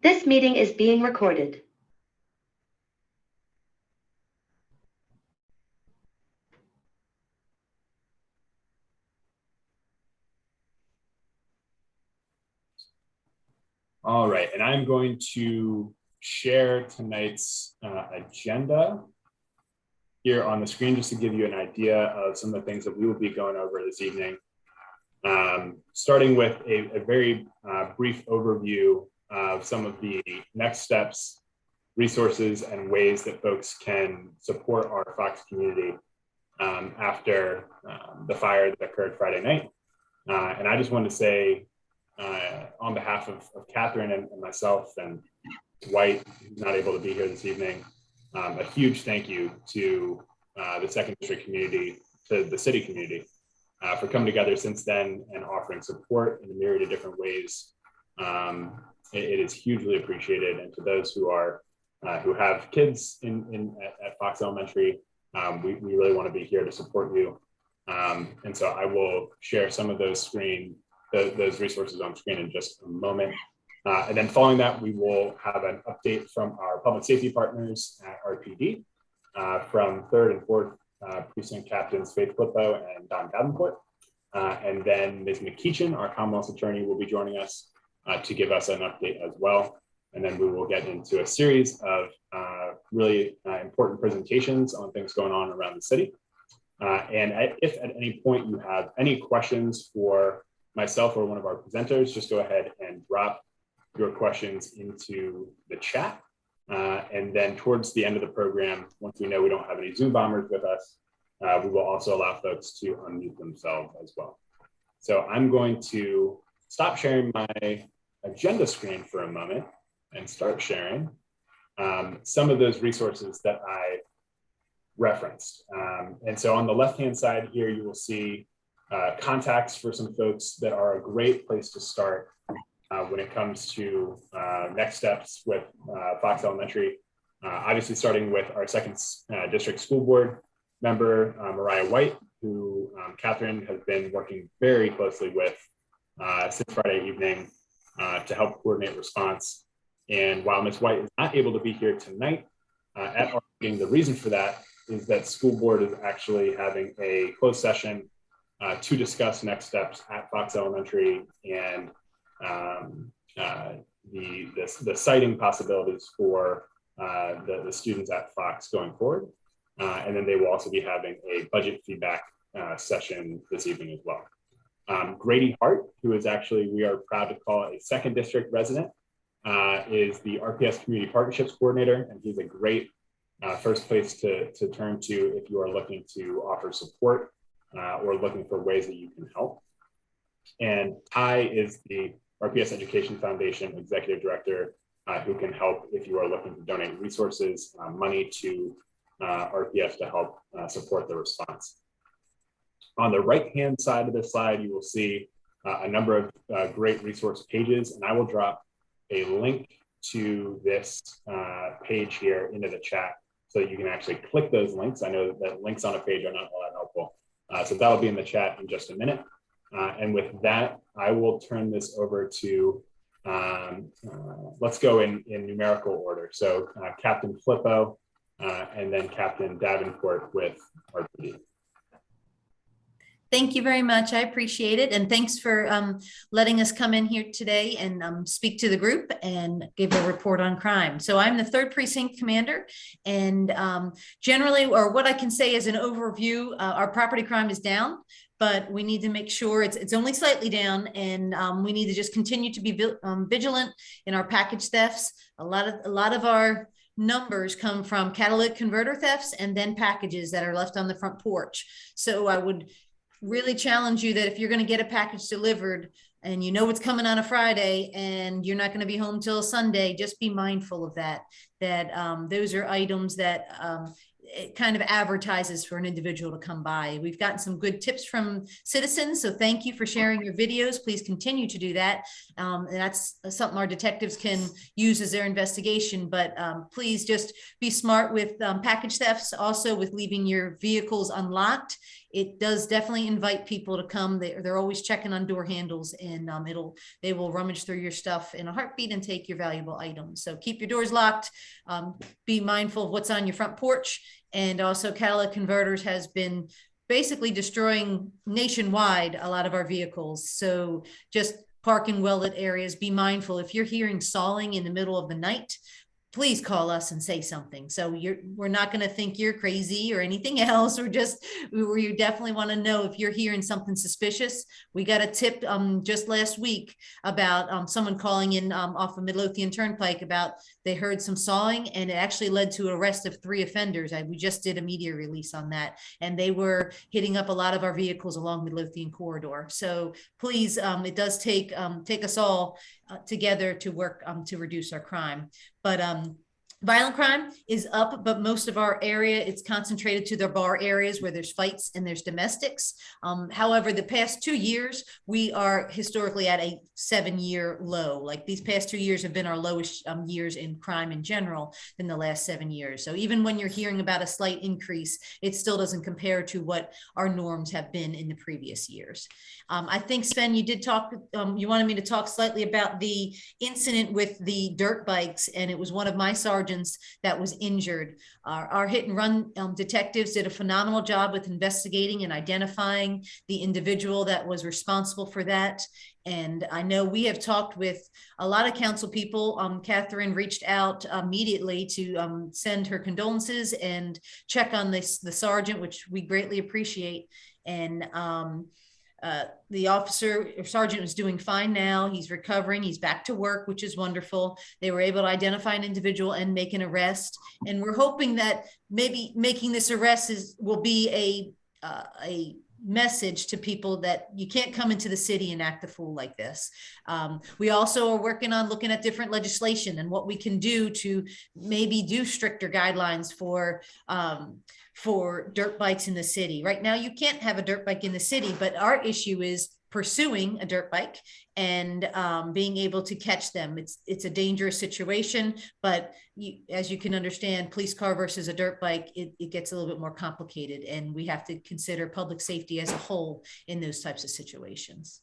This meeting is being recorded. All right, and I'm going to share tonight's agenda here on the screen just to give you an idea of some of the things that we will be going over this evening. Starting with a very brief overview of some of the next steps, resources, and ways that folks can support our Fox community after the fire that occurred Friday night. And I just wanted to say, on behalf of Catherine and myself and Dwight, who's not able to be here this evening, a huge thank you to the Second District community, to the city community, for coming together since then and offering support in a myriad of different ways. It is hugely appreciated. And to those who are who have kids at Fox Elementary, we really want to be here to support you. And so I will share some of those resources on screen in just a moment. And then following that, we will have an update from our public safety partners at RPD, from 3rd and 4th Precinct Captains Faith Flippo and Don Davenport. And then Ms. McKeechan, our Commonwealth's attorney, will be joining us to give us an update as well. And then we will get into a series of really important presentations on things going on around the city. And if at any point you have any questions for myself or one of our presenters, just go ahead and drop your questions into the chat. And then towards the end of the program, once we know we don't have any Zoom bombers with us, we will also allow folks to unmute themselves as well. So I'm going to stop sharing my agenda screen for a moment and start sharing some of those resources that I referenced. And so on the left-hand side here, you will see contacts for some folks that are a great place to start when it comes to next steps with Fox Elementary. Obviously, starting with our Second District School Board member, Mariah White, who Catherine has been working very closely with since Friday evening to help coordinate response. And while Ms. White is not able to be here tonight at our meeting, the reason for that is that school board is actually having a closed session to discuss next steps at Fox Elementary and the siting possibilities for the students at Fox going forward. And then they will also be having a budget feedback session this evening as well. Grady Hart, who is actually, we are proud to call a Second District resident, is the RPS Community Partnerships Coordinator, and he's a great first place to turn to if you are looking to offer support or looking for ways that you can help. And Ty is the RPS Education Foundation Executive Director, who can help if you are looking to donate resources, money to RPS to help support the response. On the right-hand side of the slide, you will see a number of great resource pages, and I will drop a link to this page here into the chat so that you can actually click those links. I know that links on a page are not all that helpful. So that'll be in the chat in just a minute. And with that, I will turn this over to, let's go in numerical order. So Captain Flippo and then Captain Davenport with RPD. Thank you very much. I appreciate it. And thanks for letting us come in here today and speak to the group and give a report on crime. So I'm the 3rd Precinct Commander, and generally, or what I can say as an overview, our property crime is down, but we need to make sure it's only slightly down, and we need to just continue to be vigilant in our package thefts. A lot of our numbers come from catalytic converter thefts and then packages that are left on the front porch. So I would really challenge you that if you're going to get a package delivered and you know it's coming on a Friday and you're not going to be home till Sunday, just be mindful of that those are items that it kind of advertises for an individual to come by. We've gotten some good tips from citizens, so thank you for sharing your videos. Please continue to do that. And that's something our detectives can use as their investigation, but please just be smart with package thefts, also with leaving your vehicles unlocked. it does definitely invite people to come. They're always checking on door handles, and they will rummage through your stuff in a heartbeat and take your valuable items. So keep your doors locked. Be mindful of what's on your front porch. And also Catalytic Converters has been basically destroying nationwide a lot of our vehicles. So just park in well-lit areas. Be mindful if you're hearing sawing in the middle of the night, please call us and say something. So we're not going to think you're crazy or anything else. We definitely want to know if you're hearing something suspicious. We got a tip just last week about someone calling in off of Midlothian Turnpike about they heard some sawing, and it actually led to arrest of 3 offenders. We just did a media release on that, and they were hitting up a lot of our vehicles along Midlothian corridor. So please, it does take us all together to work to reduce our crime. But violent crime is up, but most of our area, it's concentrated to the bar areas where there's fights and there's domestics. However, the past 2 years, we are historically at a 7-year low. Like these past 2 years have been our lowest years in crime in general in the last 7 years. So even when you're hearing about a slight increase, it still doesn't compare to what our norms have been in the previous years. I think, Sven, you did talk, you wanted me to talk slightly about the incident with the dirt bikes, and it was one of my sergeants that was injured. Our hit and run detectives did a phenomenal job with investigating and identifying the individual that was responsible for that. And I know we have talked with a lot of council people. Catherine reached out immediately to send her condolences and check on the sergeant, which we greatly appreciate. And the officer or sergeant is doing fine now. He's recovering. He's back to work, which is wonderful. They were able to identify an individual and make an arrest. And we're hoping that maybe making this arrest will be a message to people that you can't come into the city and act a fool like this. We also are working on looking at different legislation and what we can do to maybe do stricter guidelines for dirt bikes in the city. Right now, you can't have a dirt bike in the city, but our issue is pursuing a dirt bike and being able to catch them. It's a dangerous situation, but as you can understand, police car versus a dirt bike, it gets a little bit more complicated, and we have to consider public safety as a whole in those types of situations.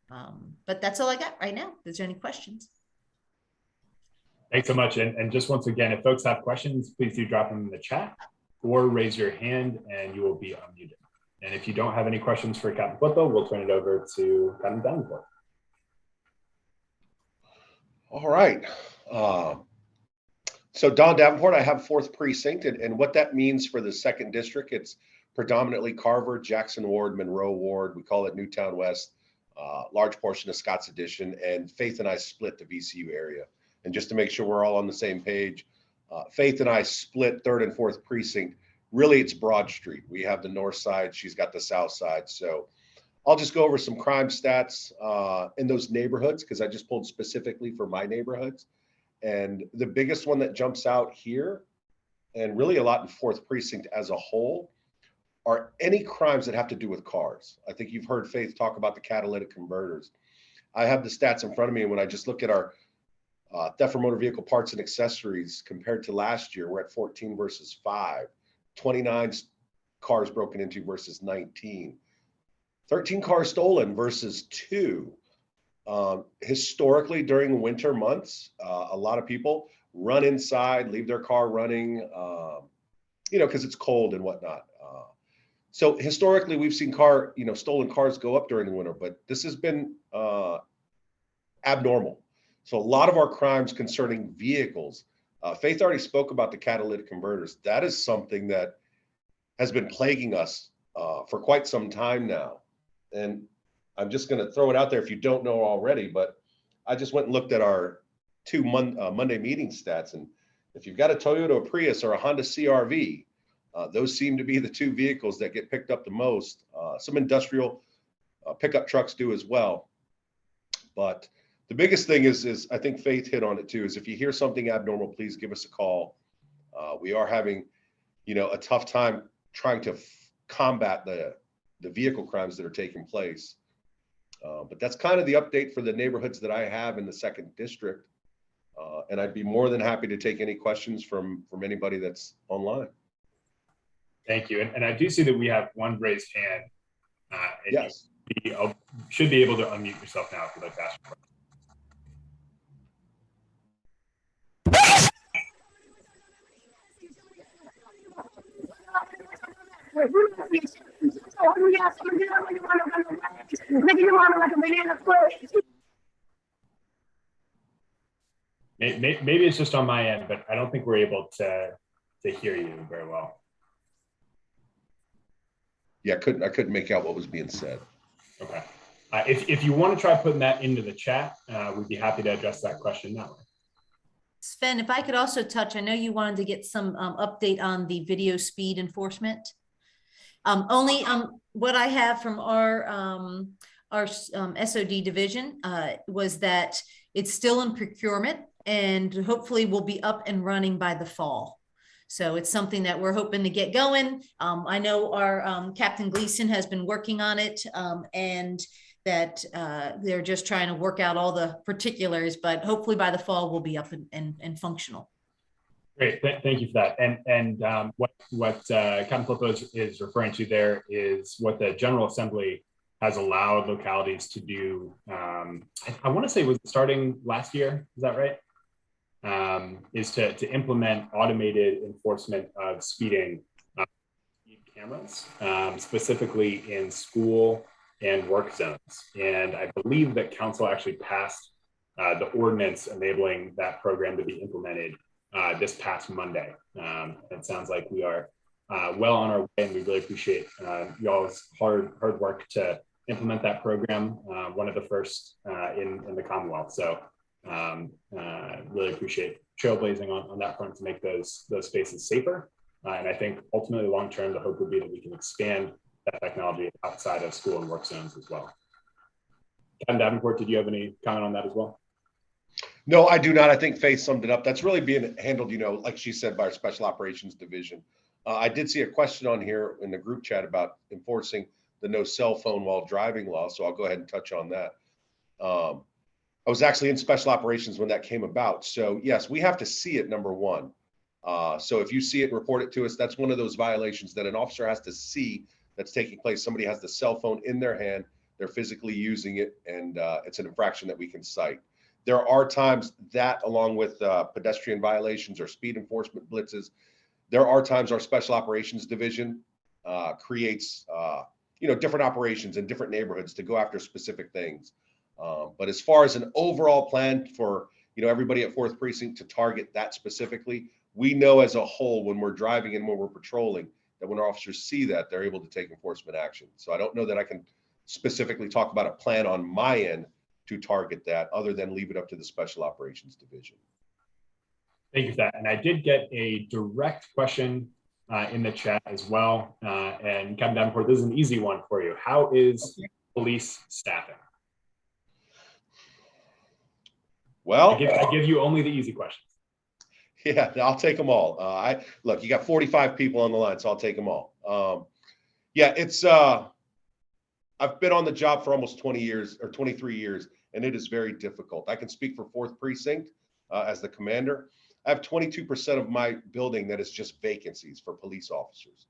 But that's all I got right now. Is there any questions? Thanks so much. And just once again, if folks have questions, please do drop them in the chat or raise your hand and you will be unmuted. And if you don't have any questions for Captain Flippo, we'll turn it over to Captain Davenport. All right. So Don Davenport, I have 4th precinct, and what that means for the 2nd district, it's predominantly Carver, Jackson Ward, Monroe Ward. We call it Newtown West, large portion of Scott's Addition, and Faith and I split the VCU area. And just to make sure we're all on the same page, Faith and I split 3rd and 4th precinct. Really, it's Broad Street. We have the north side. She's got the south side. So I'll just go over some crime stats in those neighborhoods because I just pulled specifically for my neighborhoods. And the biggest one that jumps out here, and really a lot in 4th precinct as a whole, are any crimes that have to do with cars. I think you've heard Faith talk about the catalytic converters. I have the stats in front of me, and when I just look at our theft from motor vehicle parts and accessories compared to last year, we're at 14 versus 5. 29 cars broken into versus 19. 13 cars stolen versus 2. Historically, during winter months, a lot of people run inside, leave their car running, because it's cold and whatnot. So historically, we've seen stolen cars go up during the winter, but this has been abnormal. So a lot of our crimes concerning vehicles, Faith already spoke about the catalytic converters. That is something that has been plaguing us for quite some time now. And I'm just going to throw it out there if you don't know already, but I just went and looked at our 2 Monday meeting stats. And if you've got a Toyota Prius or a Honda CR-V, those seem to be the 2 vehicles that get picked up the most. Some industrial pickup trucks do as well. But the biggest thing is I think Faith hit on it too, is if you hear something abnormal, please give us a call. We are having, a tough time trying to combat the vehicle crimes that are taking place. But that's kind of the update for the neighborhoods that I have in the 2nd district. And I'd be more than happy to take any questions from anybody that's online. Thank you. And I do see that we have one raised hand. And Yes. you should be able to unmute yourself now if you'd like to ask a question. Maybe it's just on my end, but I don't think we're able to hear you very well. Yeah, I couldn't make out what was being said. Okay. If you want to try putting that into the chat, we'd be happy to address that question that way. Sven, if I could also touch, I know you wanted to get some update on the video speed enforcement. Only what I have from our SOD division was that it's still in procurement and hopefully will be up and running by the fall. So it's something that we're hoping to get going. I know our Captain Gleason has been working on it and that they're just trying to work out all the particulars, but hopefully by the fall we'll be up and functional. Great, thank you for that. And what Captain Filippo is referring to there is what the General Assembly has allowed localities to do. I want to say it was starting last year, is that right? Is to implement automated enforcement of speeding speed cameras, specifically in school and work zones. And I believe that council actually passed the ordinance enabling that program to be implemented this past Monday. It sounds like we are well on our way, and we really appreciate y'all's hard work to implement that program, one of the first in the Commonwealth. So really appreciate trailblazing on that front to make those spaces safer. And I think ultimately long-term, the hope would be that we can expand that technology outside of school and work zones as well. Captain Davenport, did you have any comment on that as well? No, I do not. I think Faith summed it up. That's really being handled, like she said, by our Special Operations Division. I did see a question on here in the group chat about enforcing the no cell phone while driving law. So I'll go ahead and touch on that. I was actually in Special Operations when that came about. So yes, we have to see it, number one. So if you see it, report it to us. That's one of those violations that an officer has to see that's taking place. Somebody has the cell phone in their hand, they're physically using it, and it's an infraction that we can cite. There are times that, along with pedestrian violations or speed enforcement blitzes, there are times our Special Operations Division creates different operations in different neighborhoods to go after specific things. But as far as an overall plan for everybody at 4th Precinct to target that specifically, we know as a whole when we're driving and when we're patrolling that when our officers see that, they're able to take enforcement action. So I don't know that I can specifically talk about a plan on my end to target that, other than leave it up to the Special Operations Division. Thank you for that. And I did get a direct question in the chat as well. And Captain Davenport, this is an easy one for you. How is police staffing? Well, I give you only the easy questions. Yeah, I'll take them all. Look, you got 45 people on the line, so I'll take them all. Yeah, it's I've been on the job for almost 20 years or 23 years, and it is very difficult. I can speak for 4th Precinct as the commander. I have 22% of my building that is just vacancies for police officers.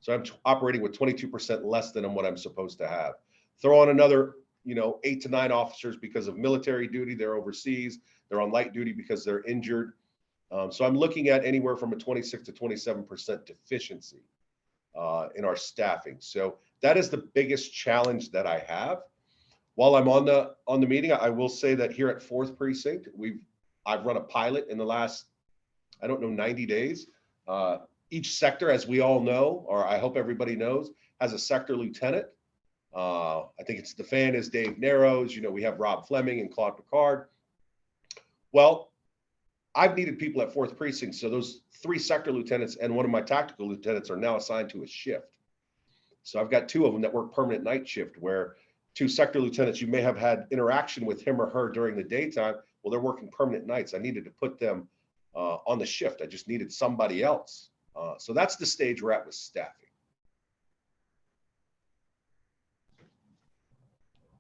So I'm operating with 22% less than what I'm supposed to have. Throw on another 8 to 9 officers because of military duty, they're overseas, they're on light duty because they're injured. So I'm looking at anywhere from a 26 to 27% deficiency in our staffing. So that is the biggest challenge that I have. While I'm on the meeting, I will say that here at 4th Precinct, I've run a pilot in the last, 90 days. Each sector, as we all know, or I hope everybody knows, has a sector lieutenant. I think it's the fan is Dave Narrows. We have Rob Fleming and Claude Picard. Well, I've needed people at 4th Precinct. So those 3 sector lieutenants and one of my tactical lieutenants are now assigned to a shift. So I've got 2 of them that work permanent night shift, where 2 sector lieutenants, you may have had interaction with him or her during the daytime. Well, they're working permanent nights. I needed to put them on the shift. I just needed somebody else. So that's the stage we're at with staffing.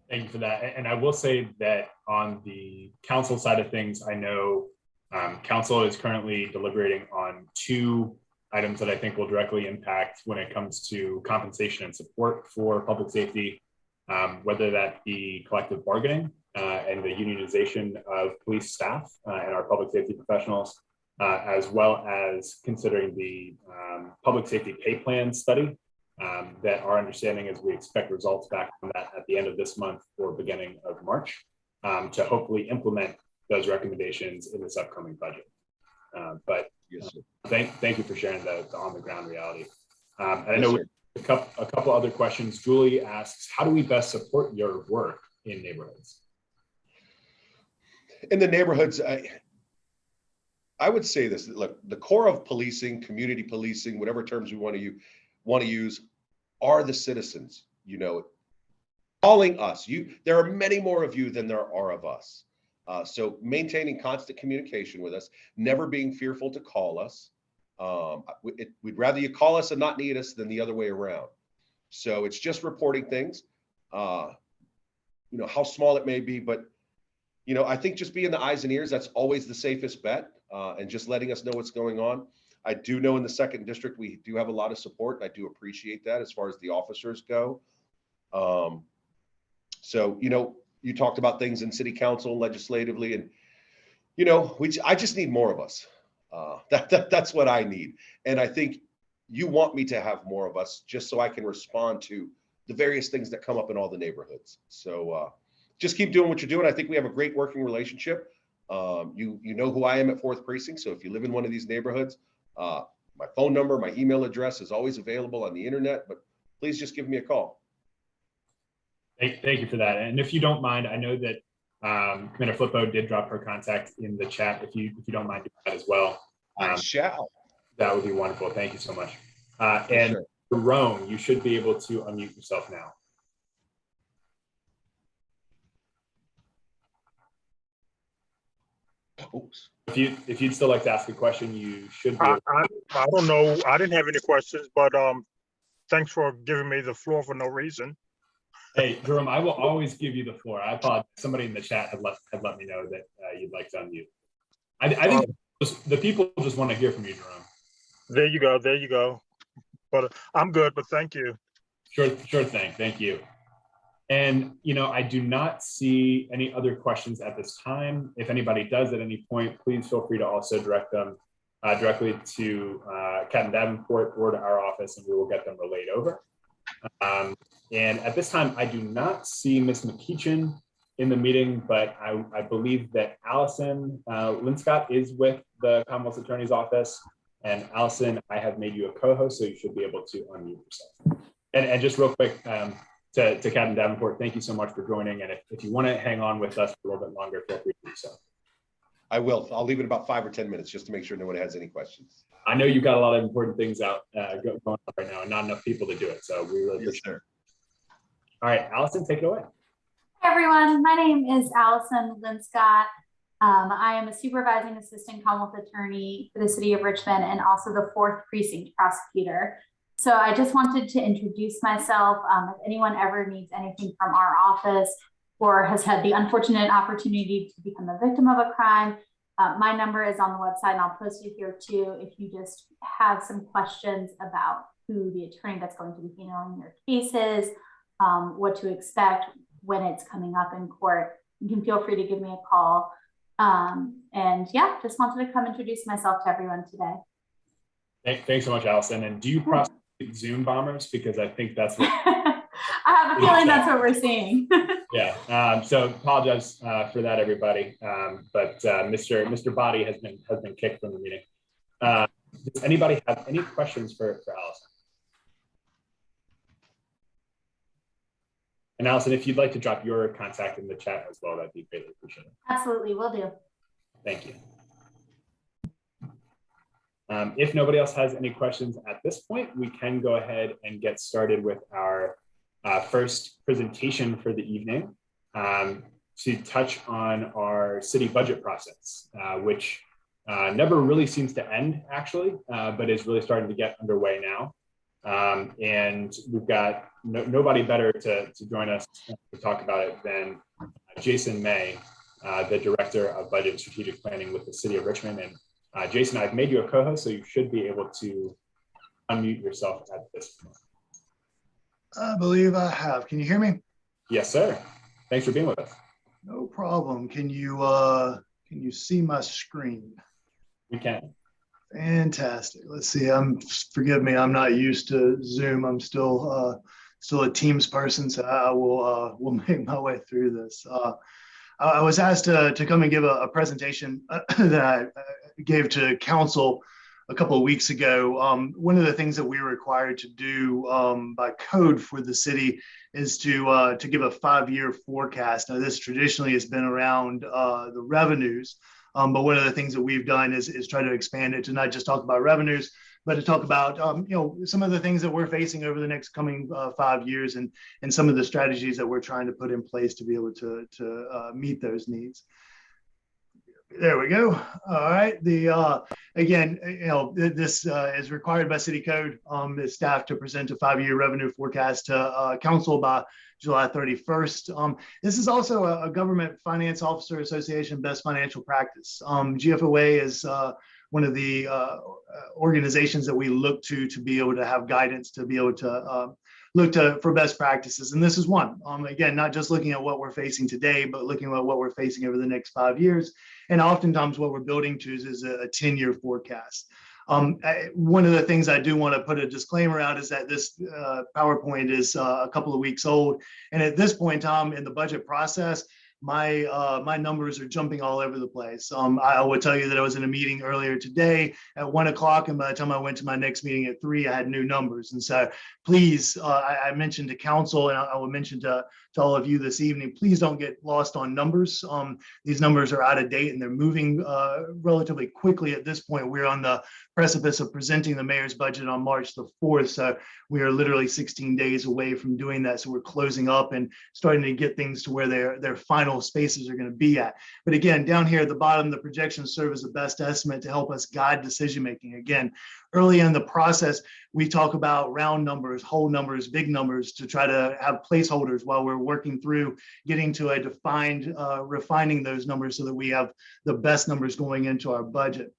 Thank you for that. And I will say that on the council side of things, I know council is currently deliberating on 2 items that I think will directly impact when it comes to compensation and support for public safety, whether that be collective bargaining and the unionization of police staff and our public safety professionals, as well as considering the public safety pay plan study that our understanding is we expect results back on that at the end of this month or beginning of March to hopefully implement those recommendations in this upcoming budget. But Yes, sir. thank you for sharing the on the ground reality. And I Yes, know sir. a couple other questions. Julie asks, how do we best support your work in neighborhoods? In the neighborhoods, I would say this: look, the core of policing, community policing, whatever terms we want to use, are the citizens. You know, calling us. There are many more of you than there are of us. So maintaining constant communication with us, never being fearful to call us. We'd rather you call us and not need us than the other way around. So it's just reporting things, how small it may be, but I think just being the eyes and ears, that's always the safest bet, and just letting us know what's going on. I do know in the 2nd District, we do have a lot of support. And I do appreciate that as far as the officers go. So, you talked about things in city council legislatively, and, I just need more of us. That's what I need. And I think you want me to have more of us just so I can respond to the various things that come up in all the neighborhoods. So just keep doing what you're doing. I think we have a great working relationship. You know who I am at 4th Precinct. So if you live in one of these neighborhoods, my phone number, my email address is always available on the internet, but please just give me a call. Thank you for that. And if you don't mind, I know that Commander Flippo did drop her contact in the chat. If you don't mind doing that as well, I shall. that would be wonderful. Thank you so much. For And sure. Jerome, you should be able to unmute yourself now. Oops. If you'd still like to ask a question, you should be. I don't know. I didn't have any questions, but thanks for giving me the floor for no reason. Hey, Jerome, I will always give you the floor. I thought somebody in the chat had let me know that you'd like to unmute. I think the people just want to hear from you, Jerome. There you go. There you go. But I'm good, but thank you. Sure thing. Thank you. And, I do not see any other questions at this time. If anybody does at any point, please feel free to also direct them directly to Captain Davenport or to our office, and we will get them relayed over. And at this time, I do not see Ms. McEachin in the meeting, but I believe that Allison Linscott is with the Commonwealth Attorney's Office. And Allison, I have made you a co-host, so you should be able to unmute yourself. And just real quick, to Captain Davenport, thank you so much for joining. And if you want to hang on with us for a little bit longer, feel free to do so. I will. I'll leave it about 5 or 10 minutes just to make sure no one has any questions. I know you've got a lot of important things out going on right now and not enough people to do it. So we really appreciate it. All right, Allison, take it away. Hi, everyone. My name is Allison Linscott. I am a supervising assistant Commonwealth attorney for the city of Richmond and also the 4th Precinct prosecutor. So I just wanted to introduce myself. If anyone ever needs anything from our office or has had the unfortunate opportunity to become a victim of a crime, my number is on the website and I'll post it here too. If you just have some questions about who the attorney that's going to be handling your case is, what to expect when it's coming up in court, you can feel free to give me a call. And yeah, just wanted to come introduce myself to everyone today. Thanks so much, Allison. And do you prosecute Zoom bombers? Because I think that's what I have a feeling that's what we're seeing. Yeah. So apologize for that, everybody. But Mr. Body has been kicked from the meeting. Does anybody have any questions for Allison? And Allison, if you'd like to drop your contact in the chat as well, that'd be greatly appreciated. Absolutely, will do. Thank you. If nobody else has any questions at this point, we can go ahead and get started with our first presentation for the evening to touch on our city budget process, which never really seems to end, actually, but is really starting to get underway now. And we've got nobody better to join us to talk about it than Jason May, the Director of Budget and Strategic Planning with the City of Richmond. And Jason, I've made you a co-host, so you should be able to unmute yourself at this point. I believe I have. Can you hear me? Yes, sir. Thanks for being with us. No problem. Can you see my screen? We can. Fantastic. Let's see. Forgive me. I'm not used to Zoom. I'm still a Teams person, so I will make my way through this. I was asked to come and give a presentation that I gave to council a couple of weeks ago. One of the things that we're required to do by code for the city is to give a 5-year forecast. Now, this traditionally has been around the revenues, but one of the things that we've done is try to expand it to not just talk about revenues, but to talk about some of the things that we're facing over the next coming 5 years and some of the strategies that we're trying to put in place to be able to meet those needs. There we go. All right. Again, this is required by city code. The staff to present a 5-year revenue forecast to council by July 31st. This is also a Government Finance Officer Association best financial practice. GFOA is one of the organizations that we look to be able to have guidance, to be able to look for best practices. And this is one. Again, not just looking at what we're facing today, but looking at what we're facing over the next 5 years. And oftentimes what we're building to is a 10-year forecast. One of the things I do want to put a disclaimer out is that this PowerPoint is a couple of weeks old. And at this point in time in the budget process, my numbers are jumping all over the place. I will tell you that I was in a meeting earlier today at 1 o'clock, and by the time I went to my next meeting at 3, I had new numbers. And so please, I mentioned to council, and I will mention to all of you this evening, please don't get lost on numbers. These numbers are out of date and they're moving relatively quickly at this point. We're on the precipice of presenting the mayor's budget on March the 4th. So we are literally 16 days away from doing that. So we're closing up and starting to get things to where their final spaces are going to be at. But again, down here at the bottom, the projections serve as the best estimate to help us guide decision-making. Again, early in the process, we talk about round numbers, whole numbers, big numbers to try to have placeholders while we're working through getting to a defined, refining those numbers so that we have the best numbers going into our budget.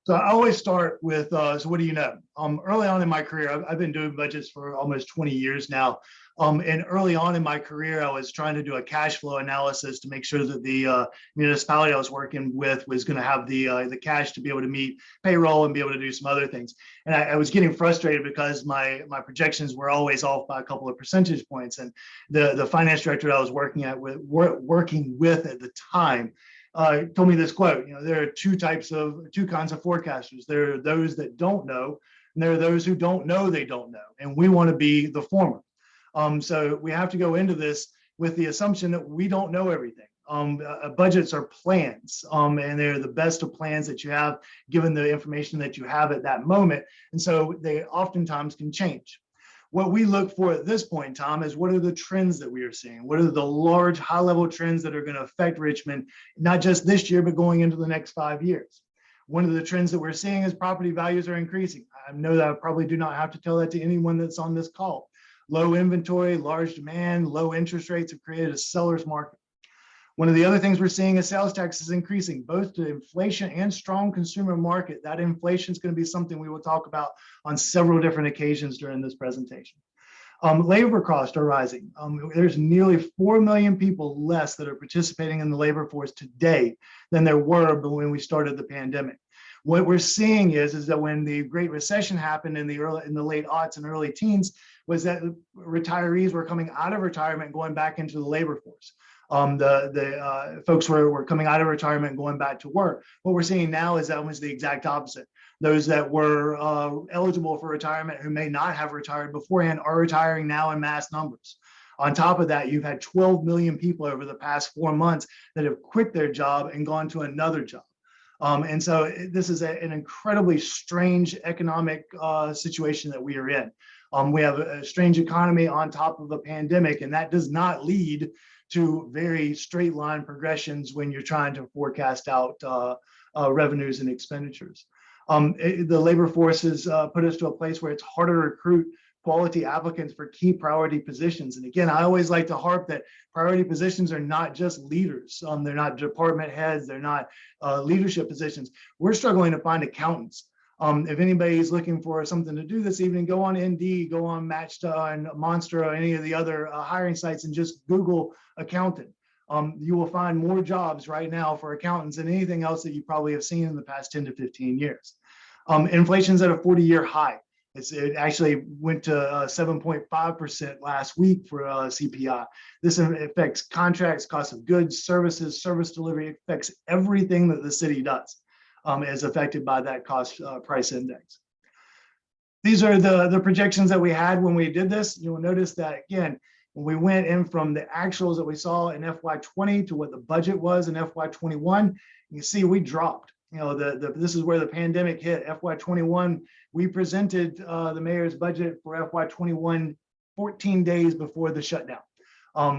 So I always start with, so what do you know? Early on in my career, I've been doing budgets for almost 20 years now. And early on in my career, I was trying to do a cash flow analysis to make sure that the municipality I was working with was going to have the cash to be able to meet payroll and be able to do some other things. And I was getting frustrated because my projections were always off by a couple of percentage points. And the finance director I was working with at the time told me this quote: there are two kinds of forecasters. There are those that don't know, and there are those who don't know they don't know. And we want to be the former. So we have to go into this with the assumption that we don't know everything. Budgets are plans, and they're the best of plans that you have given the information that you have at that moment. And so they oftentimes can change. What we look for at this point in time is what are the trends that we are seeing? What are the large high-level trends that are going to affect Richmond, not just this year, but going into the next 5 years? One of the trends that we're seeing is property values are increasing. I know that I probably do not have to tell that to anyone that's on this call. Low inventory, large demand, low interest rates have created a seller's market. One of the other things we're seeing is sales taxes increasing, both to inflation and strong consumer market. That inflation is going to be something we will talk about on several different occasions during this presentation. Labor costs are rising. There's nearly 4 million people less that are participating in the labor force today than there were when we started the pandemic. What we're seeing is that when the Great Recession happened in the late aughts and early teens, was that retirees were coming out of retirement and going back into the labor force. The folks were coming out of retirement and going back to work. What we're seeing now is that was the exact opposite. Those that were eligible for retirement who may not have retired beforehand are retiring now in mass numbers. On top of that, you've had 12 million people over the past 4 months that have quit their job and gone to another job. And so this is an incredibly strange economic situation that we are in. We have a strange economy on top of a pandemic, and that does not lead to very straight line progressions when you're trying to forecast out revenues and expenditures. The labor force has put us to a place where it's harder to recruit quality applicants for key priority positions. And again, I always like to harp that priority positions are not just leaders. They're not department heads. They're not leadership positions. We're struggling to find accountants. If anybody's looking for something to do this evening, go on Indeed, go on Matchta and Monster or any of the other hiring sites and just Google accountant. You will find more jobs right now for accountants than anything else that you probably have seen in the past 10 to 15 years. Inflation's at a 40-year high. It actually went to 7.5% last week for CPI. This affects contracts, cost of goods, services, service delivery. It affects everything that the city does is affected by that cost price index. These are the projections that we had when we did this. You'll notice that, again, when we went in from the actuals that we saw in FY20 to what the budget was in FY21, you see we dropped. You know, this is where the pandemic hit. FY21, we presented the mayor's budget for FY21 14 days before the shutdown.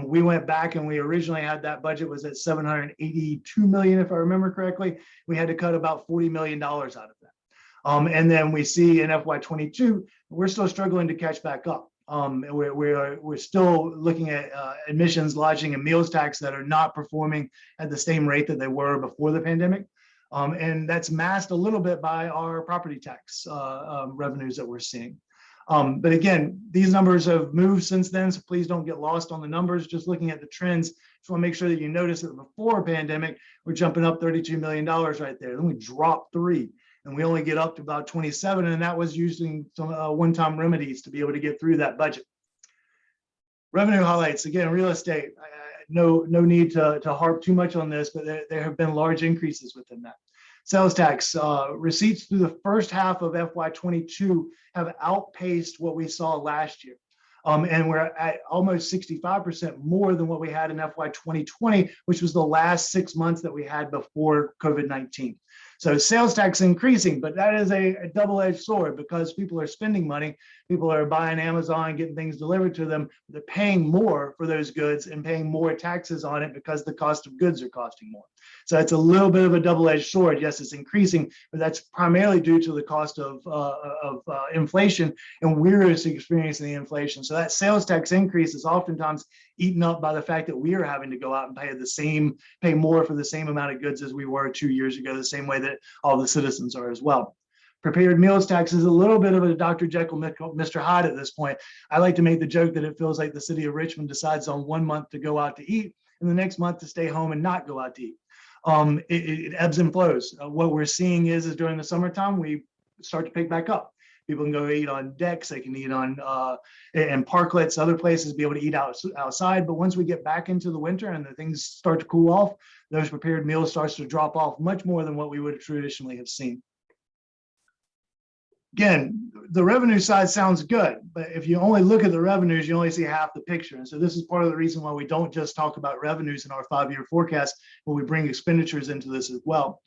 We went back and we originally had that budget was at 782 million, if I remember correctly. We had to cut about $40 million out of that. And then we see in FY22, we're still struggling to catch back up. We're still looking at admissions, lodging, and meals tax that are not performing at the same rate that they were before the pandemic. And that's masked a little bit by our property tax revenues that we're seeing. But again, these numbers have moved since then, so please don't get lost on the numbers. Just looking at the trends, just want to make sure that you notice that before pandemic, we're jumping up $32 million right there. Then we drop 3, and we only get up to about 27, and that was using some one-time remedies to be able to get through that budget. Revenue highlights, again, real estate. No need to harp too much on this, but there have been large increases within that. Sales tax receipts through the first half of FY22 have outpaced what we saw last year. And we're at almost 65% more than what we had in FY 2020, which was the last 6 months that we had before COVID-19. So sales tax increasing, but that is a double-edged sword because people are spending money. People are buying Amazon, getting things delivered to them. They're paying more for those goods and paying more taxes on it because the cost of goods are costing more. So it's a little bit of a double-edged sword. Yes, it's increasing, but that's primarily due to the cost of inflation, and we're experiencing the inflation. So that sales tax increase is oftentimes eaten up by the fact that we are having to go out and pay more for the same amount of goods as we were 2 years ago, the same way that all the citizens are as well. Prepared meals tax is a little bit of a Dr. Jekyll, Mr. Hyde at this point. I like to make the joke that it feels like the city of Richmond decides on 1 month to go out to eat and the next month to stay home and not go out to eat. It ebbs and flows. What we're seeing is during the summertime, we start to pick back up. People can go eat on decks, they can eat on in parklets, other places, be able to eat outside. But once we get back into the winter and the things start to cool off, those prepared meals starts to drop off much more than what we would traditionally have seen. Again, the revenue side sounds good, but if you only look at the revenues, you only see half the picture. And so this is part of the reason why we don't just talk about revenues in our 5-year forecast, but we bring expenditures into this as well.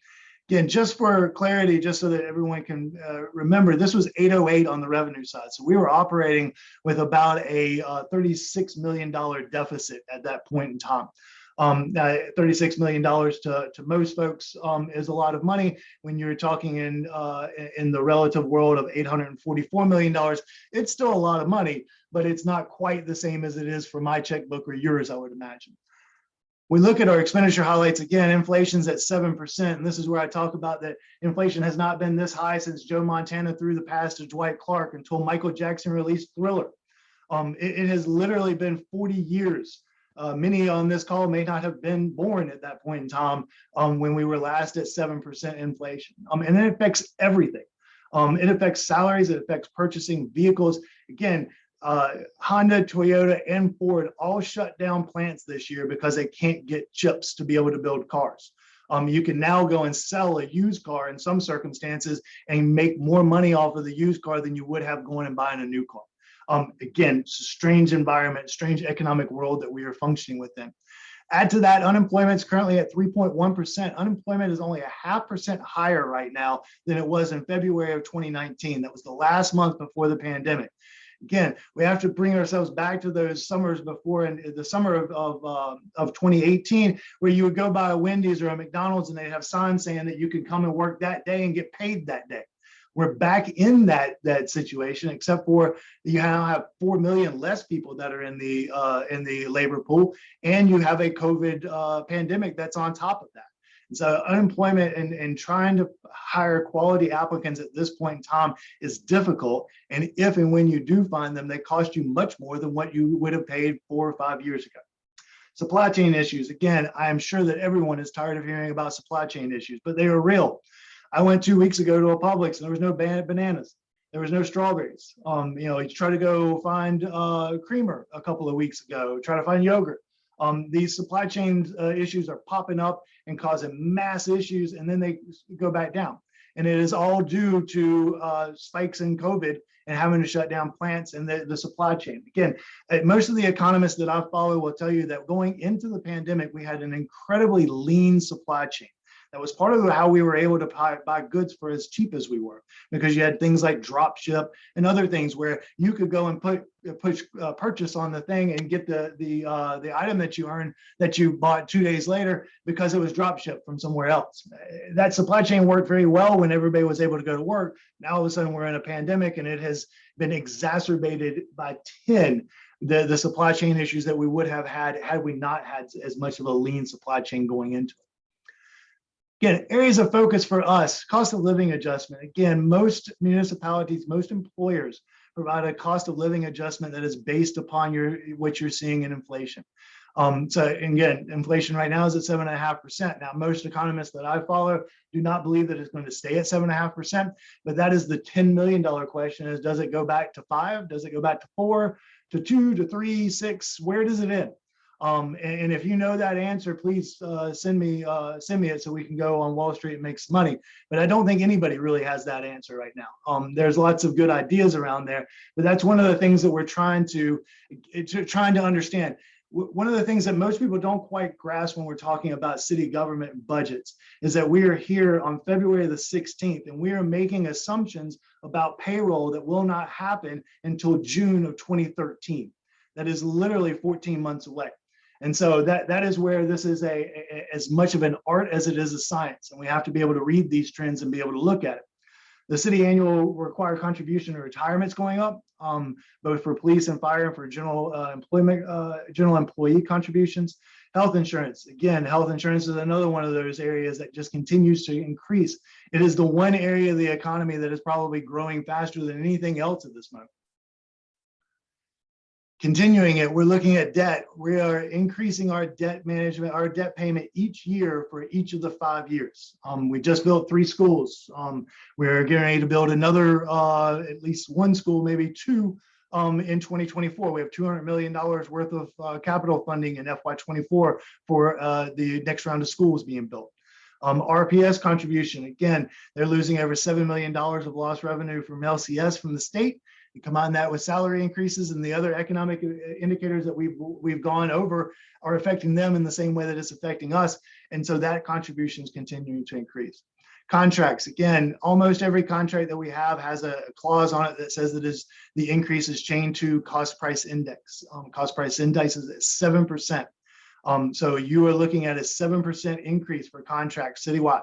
Again, just for clarity, just so that everyone can remember, this was 808 on the revenue side. So we were operating with about a $36 million deficit at that point in time. $36 million to most folks is a lot of money. When you're talking in the relative world of $844 million, it's still a lot of money, but it's not quite the same as it is for my checkbook or yours, I would imagine. We look at our expenditure highlights again, inflation's at 7%. And this is where I talk about that inflation has not been this high since Joe Montana threw the pass to Dwight Clark until Michael Jackson released Thriller. It has literally been 40 years. Many on this call may not have been born at that point in time when we were last at 7% inflation. And it affects everything. It affects salaries, it affects purchasing vehicles. Again, Honda, Toyota, and Ford all shut down plants this year because they can't get chips to be able to build cars. You can now go and sell a used car in some circumstances and make more money off of the used car than you would have going and buying a new car. Again, it's a strange environment, strange economic world that we are functioning within. Add to that, unemployment is currently at 3.1%. Unemployment is only 0.5% higher right now than it was in February of 2019. That was the last month before the pandemic. Again, we have to bring ourselves back to those summers before, in the summer of 2018, where you would go by a Wendy's or a McDonald's and they'd have signs saying that you could come and work that day and get paid that day. we're back in that situation, except for you now have 4 million less people that are in the labor pool, and you have a COVID pandemic that's on top of that. And so unemployment and trying to hire quality applicants at this point in time is difficult. And if and when you do find them, they cost you much more than what you would have paid 4 or 5 years ago. Supply chain issues. Again, I am sure that everyone is tired of hearing about supply chain issues, but they are real. I went 2 weeks ago to a Publix and there was no bananas. There was no strawberries. You try to go find creamer a couple of weeks ago, try to find yogurt. These supply chain issues are popping up and causing mass issues, and then they go back down. And it is all due to spikes in COVID and having to shut down plants and the supply chain. Again, most of the economists that I follow will tell you that going into the pandemic, we had an incredibly lean supply chain. That was part of how we were able to buy goods for as cheap as we were, because you had things like drop ship and other things where you could go and purchase on the thing and get the item that you earned that you bought 2 days later because it was drop shipped from somewhere else. That supply chain worked very well when everybody was able to go to work. Now all of a sudden we're in a pandemic, and it has been exacerbated by 10 the supply chain issues that we would have had we not had as much of a lean supply chain going into it. Again, areas of focus for us, cost of living adjustment. Again, most municipalities, most employers provide a cost of living adjustment that is based upon what you're seeing in inflation. So again, inflation right now is at 7.5%. Now, most economists that I follow do not believe that it's going to stay at 7.5%, but that is the $10 million question: is does it go back to 5? Does it go back to 4, to 2, to 3, 6? Where does it end? And if you know that answer, please send me it so we can go on Wall Street and make some money. But I don't think anybody really has that answer right now. There's lots of good ideas around there, but that's one of the things that we're trying to understand. One of the things that most people don't quite grasp when we're talking about city government budgets is that we are here on February the 16th, and we are making assumptions about payroll that will not happen until June of 2013. That is literally 14 months away. And so that is where this is as much of an art as it is a science. And we have to be able to read these trends and be able to look at it. The city annual required contribution to retirement's going up, both for police and fire and for general employee contributions. Health insurance, again, health insurance is another one of those areas that just continues to increase. It is the one area of the economy that is probably growing faster than anything else at this moment. Continuing it, we're looking at debt. We are increasing our debt management, our debt payment each year for each of the 5 years. We just built 3 schools. We're getting ready to build another, at least 1 school, maybe 2 in 2024. We have $200 million worth of capital funding in FY24 for the next round of schools being built. RPS contribution, again, they're losing over $7 million of lost revenue from LCS from the state. You combine that with salary increases and the other economic indicators that we've gone over are affecting them in the same way that it's affecting us. And so that contribution is continuing to increase. Contracts, again, almost every contract that we have has a clause on it that says that the increase is chained to cost price index. Cost price index is at 7%. So you are looking at a 7% increase for contracts citywide.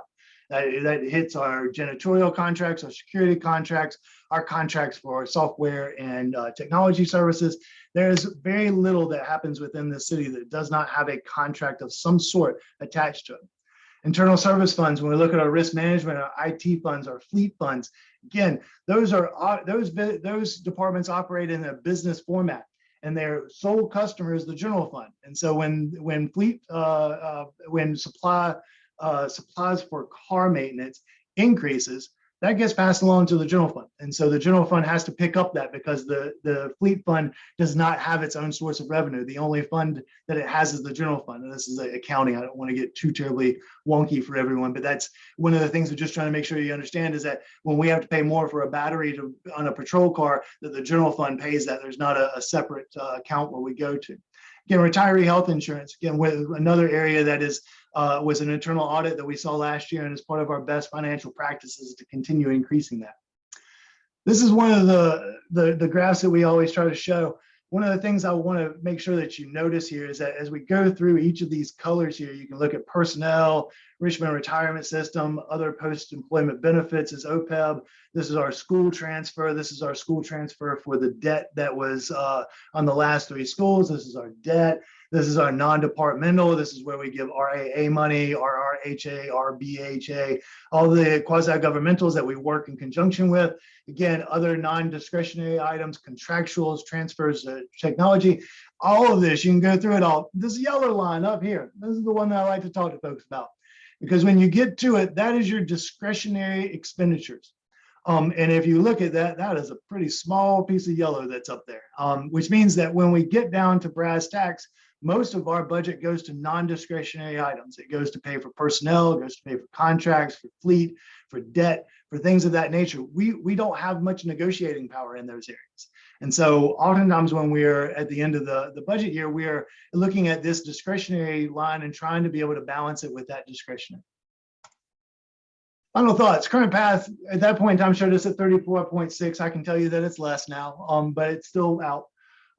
That hits our janitorial contracts, our security contracts, our contracts for software and technology services. There's very little that happens within the city that does not have a contract of some sort attached to it. Internal service funds, when we look at our risk management, our IT funds, our fleet funds, again, those departments operate in a business format, and their sole customer is the general fund. And so when supplies for car maintenance increases, that gets passed along to the general fund. And so the general fund has to pick up that because the fleet fund does not have its own source of revenue. The only fund that it has is the general fund. And this is accounting. I don't want to get too terribly wonky for everyone, but that's one of the things we're just trying to make sure you understand is that when we have to pay more for a battery on a patrol car, that the general fund pays that. There's not a separate account where we go to. Again, retiree health insurance, again, another area that was an internal audit that we saw last year, and as part of our best financial practices to continue increasing that. This is one of the graphs that we always try to show. One of the things I want to make sure that you notice here is that as we go through each of these colors here, you can look at personnel, Richmond Retirement System. Other post-employment benefits is OPEB. This is our school transfer. This is our school transfer for the debt that was on the last 3 schools. This is our debt. This is our non-departmental. This is where we give RAA money, RRHA, RBHA, all the quasi-governmentals that we work in conjunction with. Again, other non-discretionary items, contractuals, transfers, technology, all of this, you can go through it all. This yellow line up here, this is the one that I like to talk to folks about. Because when you get to it, that is your discretionary expenditures. And if you look at that, that is a pretty small piece of yellow that's up there, which means that when we get down to brass tacks, most of our budget goes to non-discretionary items. It goes to pay for personnel, it goes to pay for contracts, for fleet, for debt, for things of that nature. We don't have much negotiating power in those areas. And so oftentimes when we're at the end of the budget year, we are looking at this discretionary line and trying to be able to balance it with that discretionary. Final thoughts. Current path at that point in time showed us at 34.6. I can tell you that it's less now, but it's still out.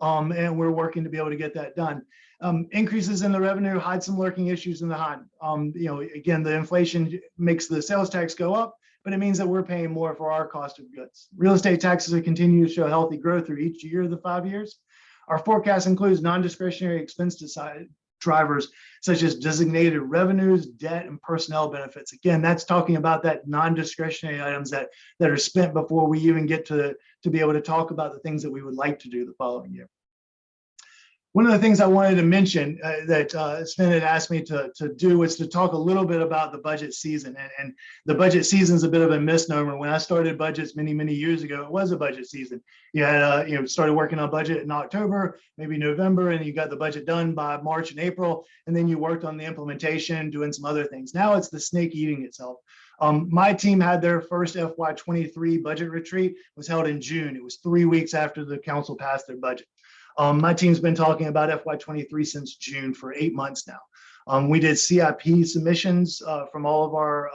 And we're working to be able to get that done. Increases in the revenue hide some lurking issues in the HUD. Again, the inflation makes the sales tax go up, but it means that we're paying more for our cost of goods. Real estate taxes are continuing to show healthy growth through each year of the 5 years. Our forecast includes non-discretionary expense drivers such as designated revenues, debt, and personnel benefits. Again, that's talking about that non-discretionary items that are spent before we even get to be able to talk about the things that we would like to do the following year. One of the things I wanted to mention that Sven had asked me to do was to talk a little bit about the budget season. And the budget season is a bit of a misnomer. When I started budgets many, many years ago, it was a budget season. You had, started working on budget in October, maybe November, and you got the budget done by March and April. And then you worked on the implementation, doing some other things. Now it's the snake eating itself. My team had their first FY23 budget retreat, was held in June. It was 3 weeks after the council passed their budget. My team's been talking about FY23 since June for 8 months now. We did CIP submissions from all of our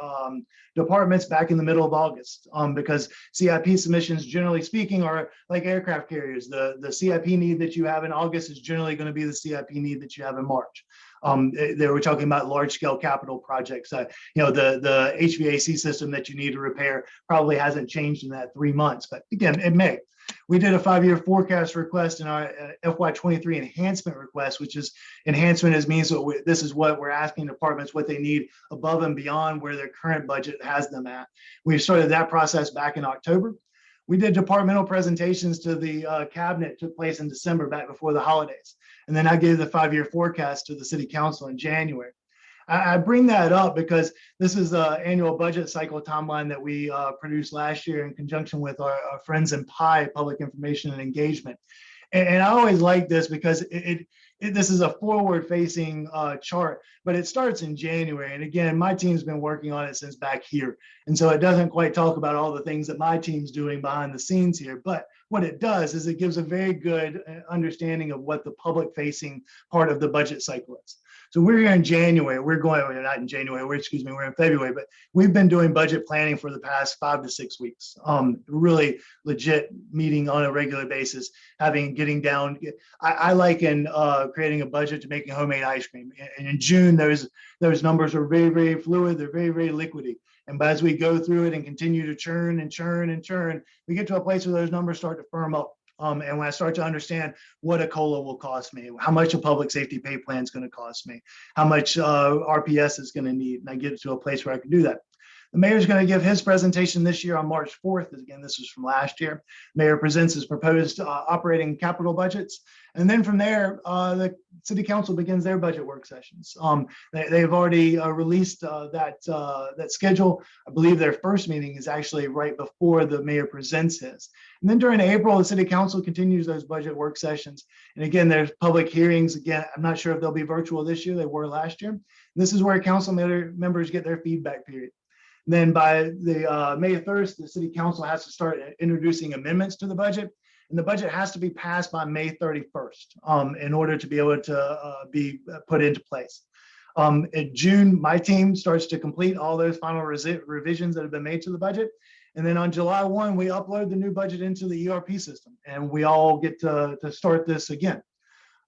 departments back in the middle of August because CIP submissions, generally speaking, are like aircraft carriers. The CIP need that you have in August is generally going to be the CIP need that you have in March. They were talking about large scale capital projects. The HVAC system that you need to repair probably hasn't changed in that 3 months, but again, it may. We did a 5-year forecast request in our FY23 enhancement request, which is enhancement means that this is what we're asking departments what they need above and beyond where their current budget has them at. We started that process back in October. We did departmental presentations to the cabinet, took place in December, back before the holidays. And then I gave the 5-year forecast to the city council in January. I bring that up because this is the annual budget cycle timeline that we produced last year in conjunction with our friends in PI, Public Information and Engagement. And I always like this because this is a forward-facing chart, but it starts in January. And again, my team's been working on it since back here. And so it doesn't quite talk about all the things that my team's doing behind the scenes here. But what it does is it gives a very good understanding of what the public-facing part of the budget cycle is. So we're here in January. We're not in January, we're in February, but we've been doing budget planning for the past 5 to 6 weeks. Really legit meeting on a regular basis, getting down. I liken creating a budget to making homemade ice cream. And in June, those numbers are very, very fluid. They're very, very liquidy. And as we go through it and continue to churn and churn and churn, we get to a place where those numbers start to firm up. And when I start to understand what a COLA will cost me, how much a public safety pay plan is going to cost me, how much RPS is going to need, and I get to a place where I can do that. The mayor's going to give his presentation this year on March 4th. Again, this was from last year. Mayor presents his proposed operating capital budgets. And then from there, the city council begins their budget work sessions. They've already released that schedule. I believe their first meeting is actually right before the mayor presents his. And then during April, the city council continues those budget work sessions. And again, there's public hearings. Again, I'm not sure if they'll be virtual this year. They were last year. And this is where council members get their feedback period. Then by the May 1st, the city council has to start introducing amendments to the budget, and the budget has to be passed by May 31st in order to be able to be put into place. In June, my team starts to complete all those final revisions that have been made to the budget. And then on July 1, we upload the new budget into the ERP system, and we all get to start this again.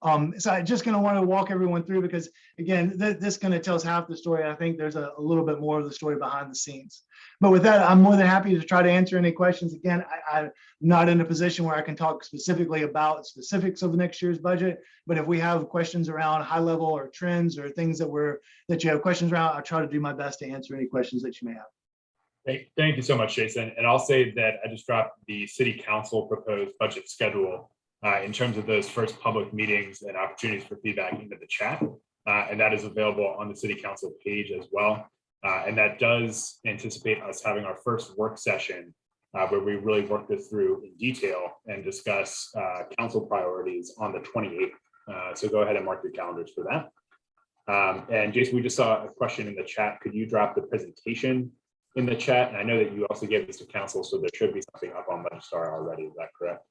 So I just gonna want to walk everyone through because again, this kind of tells half the story. I think there's a little bit more of the story behind the scenes. But with that, I'm more than happy to try to answer any questions. Again, I'm not in a position where I can talk specifically about specifics of the next year's budget. But if we have questions around high level or trends or things that you have questions around, I'll try to do my best to answer any questions that you may have. Thank you so much, Jason. And I'll say that I just dropped the city council proposed budget schedule in terms of those first public meetings and opportunities for feedback into the chat. And that is available on the city council page as well. And that does anticipate us having our first work session where we really work this through in detail and discuss council priorities on the 28th. So go ahead and mark your calendars for that. And Jason, we just saw a question in the chat. Could you drop the presentation in the chat? And I know that you also gave this to council, so there should be something up on Legistar already. Is that correct?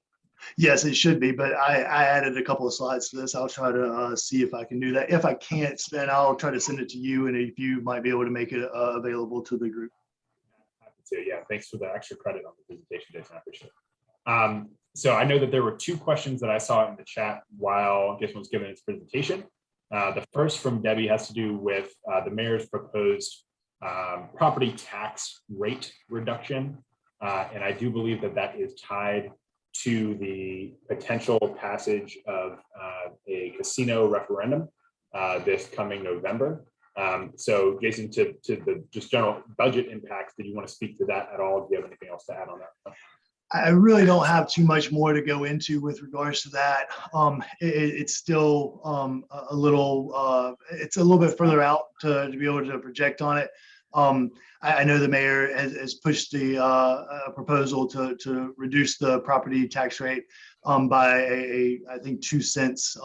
Yes, it should be, but I added a couple of slides to this. I'll try to see if I can do that. If I can't, then I'll try to send it to you, and if you might be able to make it available to the group. Happy to. Yeah, thanks for the extra credit on the presentation, Jason. I appreciate it. So I know that there were two questions that I saw in the chat while Jason was giving his presentation. The first from Debbie has to do with the mayor's proposed property tax rate reduction. And I do believe that that is tied to the potential passage of a casino referendum this coming November. So Jason, to the just general budget impacts, did you want to speak to that at all? Do you have anything else to add on that? I really don't have too much more to go into with regards to that. It's still a little, it's a little bit further out to be able to project on it. I know the mayor has pushed the proposal to reduce the property tax rate by I think 2 cents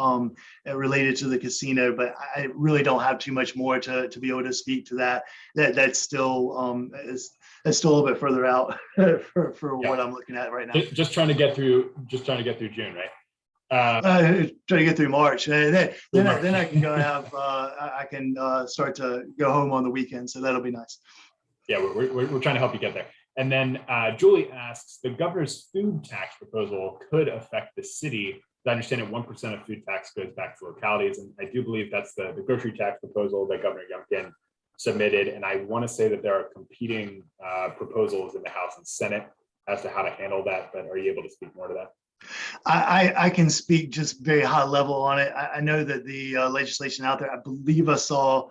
related to the casino, but I really don't have too much more to be able to speak to that. That's still it's still a little bit further out for what I'm looking at right now. Just trying to get through June, right? Trying to get through March. Then I can go have I can start to go home on the weekend, so that'll be nice. Yeah, we're trying to help you get there. And then Julie asks, the governor's food tax proposal could affect the city. I understand that 1% of food tax goes back to localities, and I do believe that's the grocery tax proposal that Governor Youngkin submitted. And I want to say that there are competing proposals in the House and Senate as to how to handle that. But are you able to speak more to that? I can speak just very high level on it. I know that the legislation out there, I believe I saw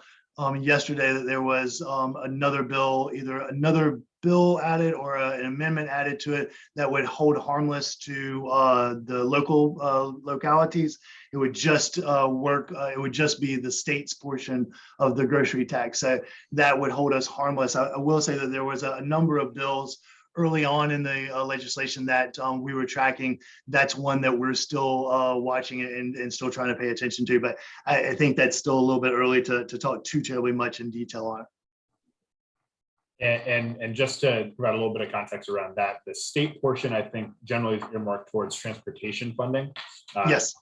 yesterday that there was another bill, either another bill added or an amendment added to it that would hold harmless to the local localities. It would just work. It would just be the state's portion of the grocery tax. So that would hold us harmless. I will say that there was a number of bills early on in the legislation that we were tracking. That's one that we're still watching and still trying to pay attention to. But I think that's still a little bit early to talk too terribly much in detail on it. And just to provide a little bit of context around that, the state portion, I think, generally is earmarked towards transportation funding. Yes.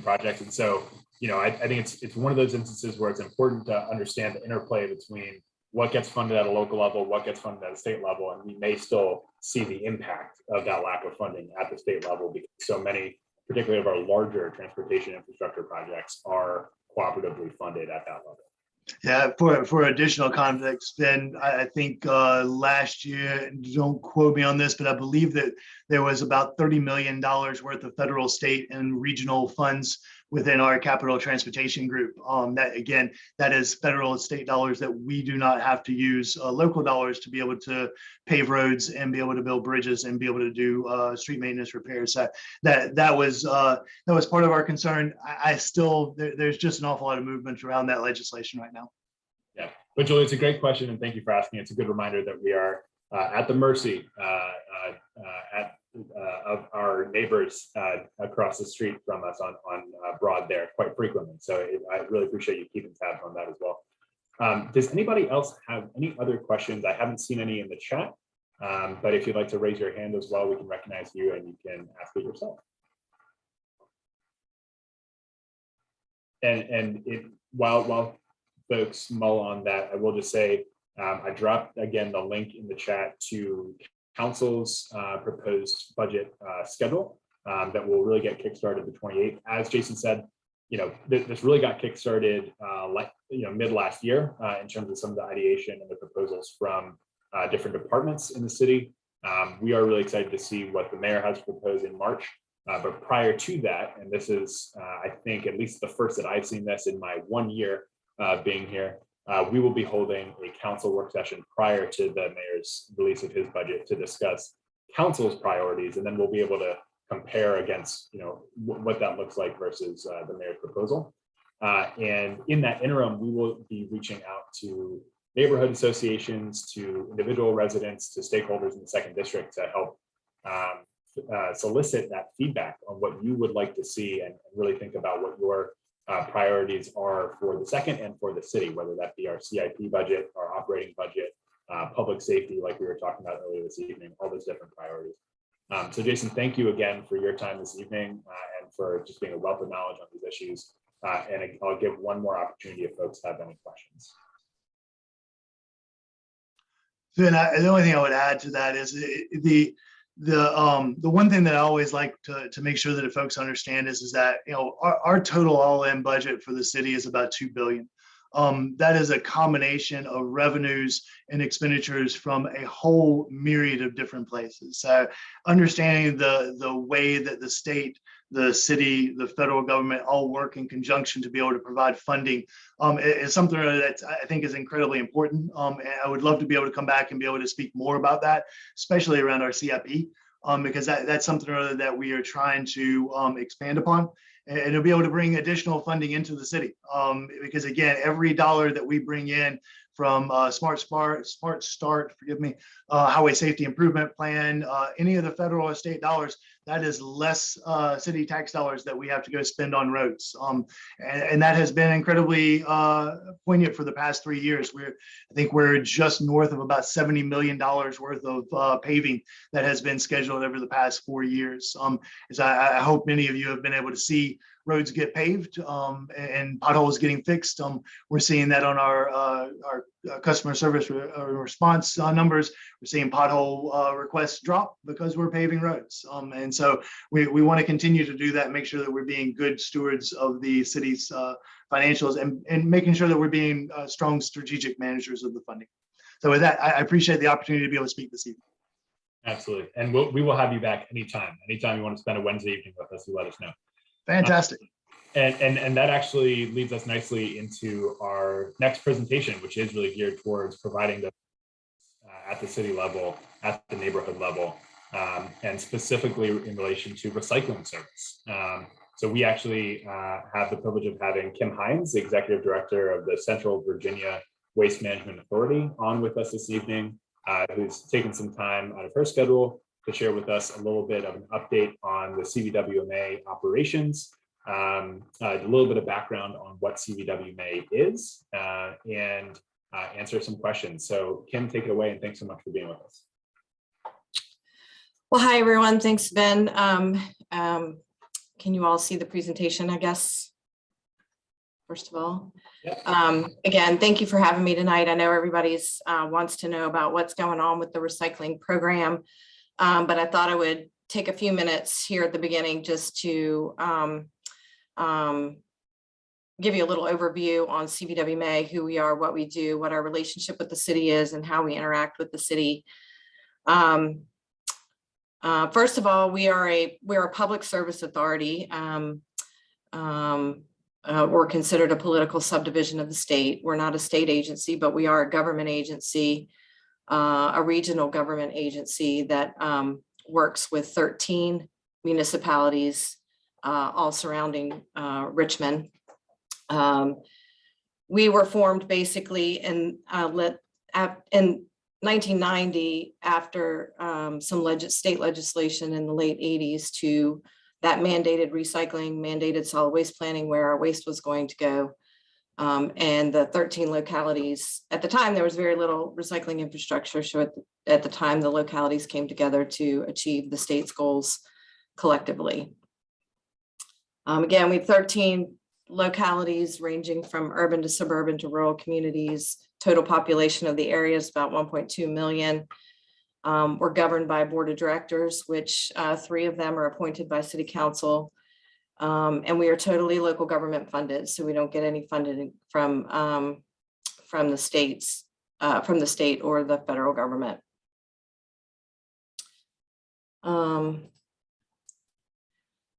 Projects. And so, I think it's one of those instances where it's important to understand the interplay between what gets funded at a local level, what gets funded at a state level, and we may still see the impact of that lack of funding at the state level because so many, particularly of our larger transportation infrastructure projects, are cooperatively funded at that level. Yeah, for additional context, then I think last year, don't quote me on this, but I believe that there was about $30 million worth of federal, state, and regional funds within our capital transportation group. That again, that is federal and state dollars that we do not have to use local dollars to be able to pave roads and be able to build bridges and be able to do street maintenance repairs. So that was part of our concern. I still there's just an awful lot of movement around that legislation right now. Yeah, but Julie, it's a great question, and thank you for asking. It's a good reminder that we are at the mercy of our neighbors across the street from us on Broad there quite frequently. So I really appreciate you keeping tabs on that as well. Does anybody else have any other questions? I haven't seen any in the chat, but if you'd like to raise your hand as well, we can recognize you and you can ask it yourself. And while folks mull on that, I will just say I dropped again the link in the chat to Council's proposed budget schedule that will really get kickstarted the 28th. As Jason said, this really got kickstarted mid last year in terms of some of the ideation and the proposals from different departments in the city. We are really excited to see what the mayor has proposed in March. But prior to that, and this is, I think, at least the first that I've seen this in my 1 year being here, we will be holding a council work session prior to the mayor's release of his budget to discuss council's priorities, and then we'll be able to compare against what that looks like versus the mayor's proposal. And in that interim, we will be reaching out to neighborhood associations, to individual residents, to stakeholders in the second district to help solicit that feedback on what you would like to see and really think about what your priorities are for the second and for the city, whether that be our CIP budget, our operating budget, public safety, like we were talking about earlier this evening, all those different priorities. So Jason, thank you again for your time this evening and for just being a wealth of knowledge on these issues. And I'll give one more opportunity if folks have any questions. Then the only thing I would add to that is the one thing that I always like to make sure that if folks understand is that our total all-in budget for the city is about $2 billion. That is a combination of revenues and expenditures from a whole myriad of different places. So understanding the way that the state, the city, the federal government all work in conjunction to be able to provide funding is something that I think is incredibly important. And I would love to be able to come back and be able to speak more about that, especially around our CIP, because that's something that we are trying to expand upon. And to be able to bring additional funding into the city. Because again, every dollar that we bring in from Smart Start, Highway Safety Improvement Plan, any of the federal or state dollars, that is less city tax dollars that we have to go spend on roads. And that has been incredibly poignant for the past 3 years. I think we're just north of about $70 million worth of paving that has been scheduled over the past 4 years. As I hope many of you have been able to see roads get paved and potholes getting fixed. We're seeing that on our customer service response numbers. We're seeing pothole requests drop because we're paving roads. And so we want to continue to do that and make sure that we're being good stewards of the city's financials and making sure that we're being strong strategic managers of the funding. So with that, I appreciate the opportunity to be able to speak this evening. Absolutely. And we will have you back anytime. Anytime you want to spend a Wednesday evening with us, you let us know. Fantastic. And that actually leads us nicely into our next presentation, which is really geared towards providing the at the city level, at the neighborhood level, and specifically in relation to recycling service. So we actually have the privilege of having Kim Hines, the Executive Director of the Central Virginia Waste Management Authority, on with us this evening, who's taken some time out of her schedule to share with us a little bit of an update on the CVWMA operations, a little bit of background on what CVWMA is, and answer some questions. So Kim, take it away, and thanks so much for being with us. Well, hi, everyone. Thanks, Ben. Can you all see the presentation, I guess? First of all, yeah. Again, thank you for having me tonight. I know everybody's wants to know about what's going on with the recycling program, but I thought I would take a few minutes here at the beginning just to give you a little overview on CVWMA, who we are, what we do, what our relationship with the city is, and how we interact with the city. First of all, we're a public service authority. We're considered a political subdivision of the state. We're not a state agency, but we are a government agency, a regional government agency that works with 13 municipalities, all surrounding Richmond. We were formed basically in 1990 after some state legislation in the late 80s to that mandated recycling, mandated solid waste planning, where our waste was going to go. And the 13 localities, at the time, there was very little recycling infrastructure. So at the time, the localities came together to achieve the state's goals collectively. Again, we have 13 localities ranging from urban to suburban to rural communities. Total population of the area is about 1.2 million. We're governed by a board of directors, which 3 of them are appointed by city council. And we are totally local government funded, so we don't get any funding from the states, from the state or the federal government.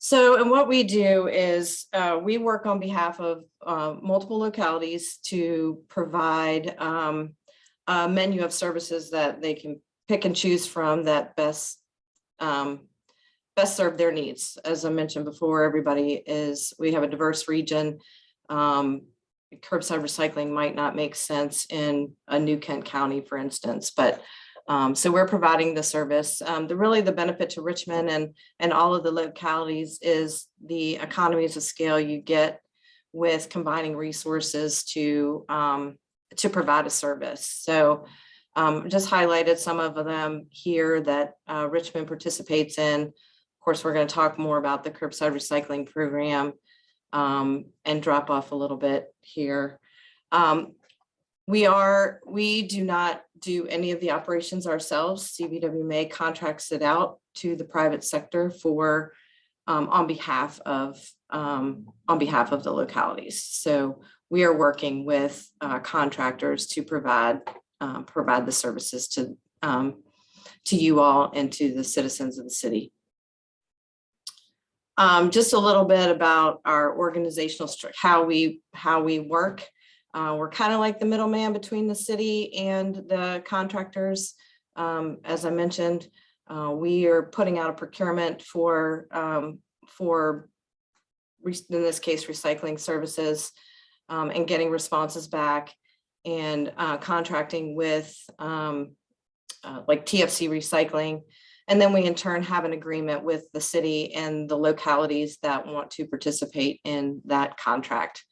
So, and what we do is we work on behalf of multiple localities to provide a menu of services that they can pick and choose from that best serve their needs. As I mentioned before, we have a diverse region. Curbside recycling might not make sense in a New Kent County, for instance, but so we're providing the service. The benefit to Richmond and all of the localities is the economies of scale you get with combining resources to provide a service. So just highlighted some of them here that Richmond participates in. Of course, we're going to talk more about the curbside recycling program and drop off a little bit here. We do not do any of the operations ourselves. CVWMA contracts it out to the private sector for on behalf of the localities. So we are working with contractors to provide the services to you all and to the citizens of the city. Just a little bit about our organizational structure, how we work. We're kind of like the middleman between the city and the contractors. As I mentioned, we are putting out a procurement for in this case, recycling services, and getting responses back, and contracting with like TFC Recycling. And then we in turn have an agreement with the city and the localities that want to participate in that contract.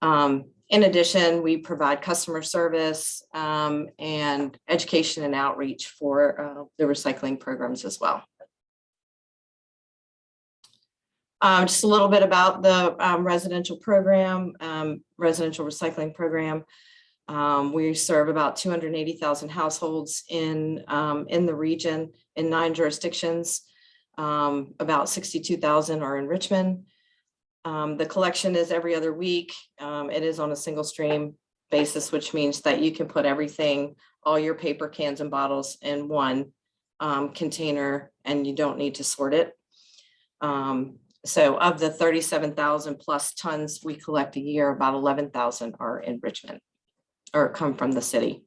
In addition, we provide customer service and education and outreach for the recycling programs as well. Just a little bit about the residential recycling program. We serve about 280,000 households in the region in 9 jurisdictions. About 62,000 are in Richmond. The collection is every other week. It is on a single stream basis, which means that you can put everything, all your paper, cans, and bottles in one container, and you don't need to sort it. So of the 37,000 plus tons we collect a year, about 11,000 are in Richmond or come from the city.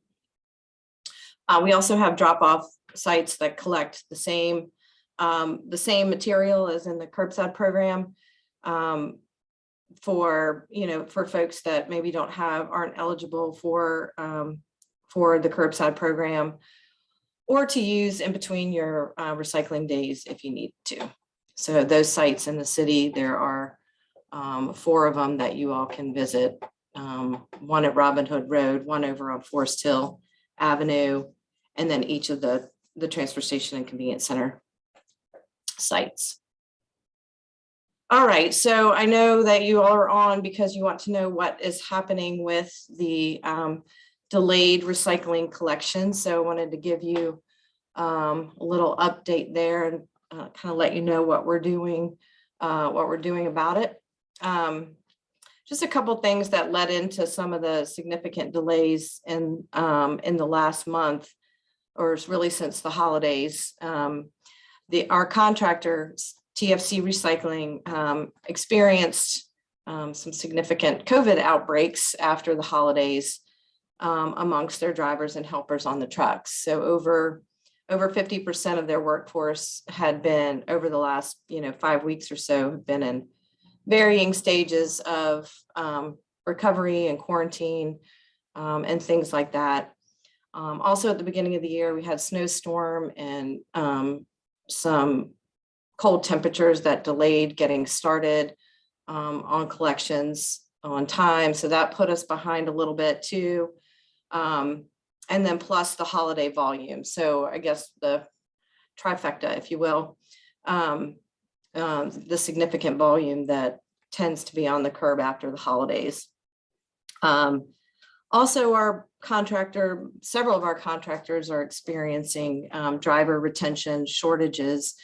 We also have drop-off sites that collect the same material as in the curbside program. For folks that maybe aren't eligible for the curbside program, or to use in between your recycling days if you need to. So those sites in the city, there are 4 of them that you all can visit. One at Robin Hood Road, one over on Forest Hill Avenue, and then each of the transfer station and convenience center sites. All right, so I know that you all are on because you want to know what is happening with the delayed recycling collection. So I wanted to give you a little update there and kind of let you know what we're doing about it. Just a couple things that led into some of the significant delays in the last month, or really since the holidays. Our contractors, TFC Recycling, experienced some significant COVID outbreaks after the holidays amongst their drivers and helpers on the trucks. So over 50% of their workforce had been, over the last 5 weeks or so, have been in varying stages of recovery and quarantine and things like that. Also at the beginning of the year, we had snowstorm and some cold temperatures that delayed getting started on collections on time. So that put us behind a little bit too. And then plus the holiday volume. So I guess the trifecta, if you will, the significant volume that tends to be on the curb after the holidays. Also, several of our contractors are experiencing driver retention shortages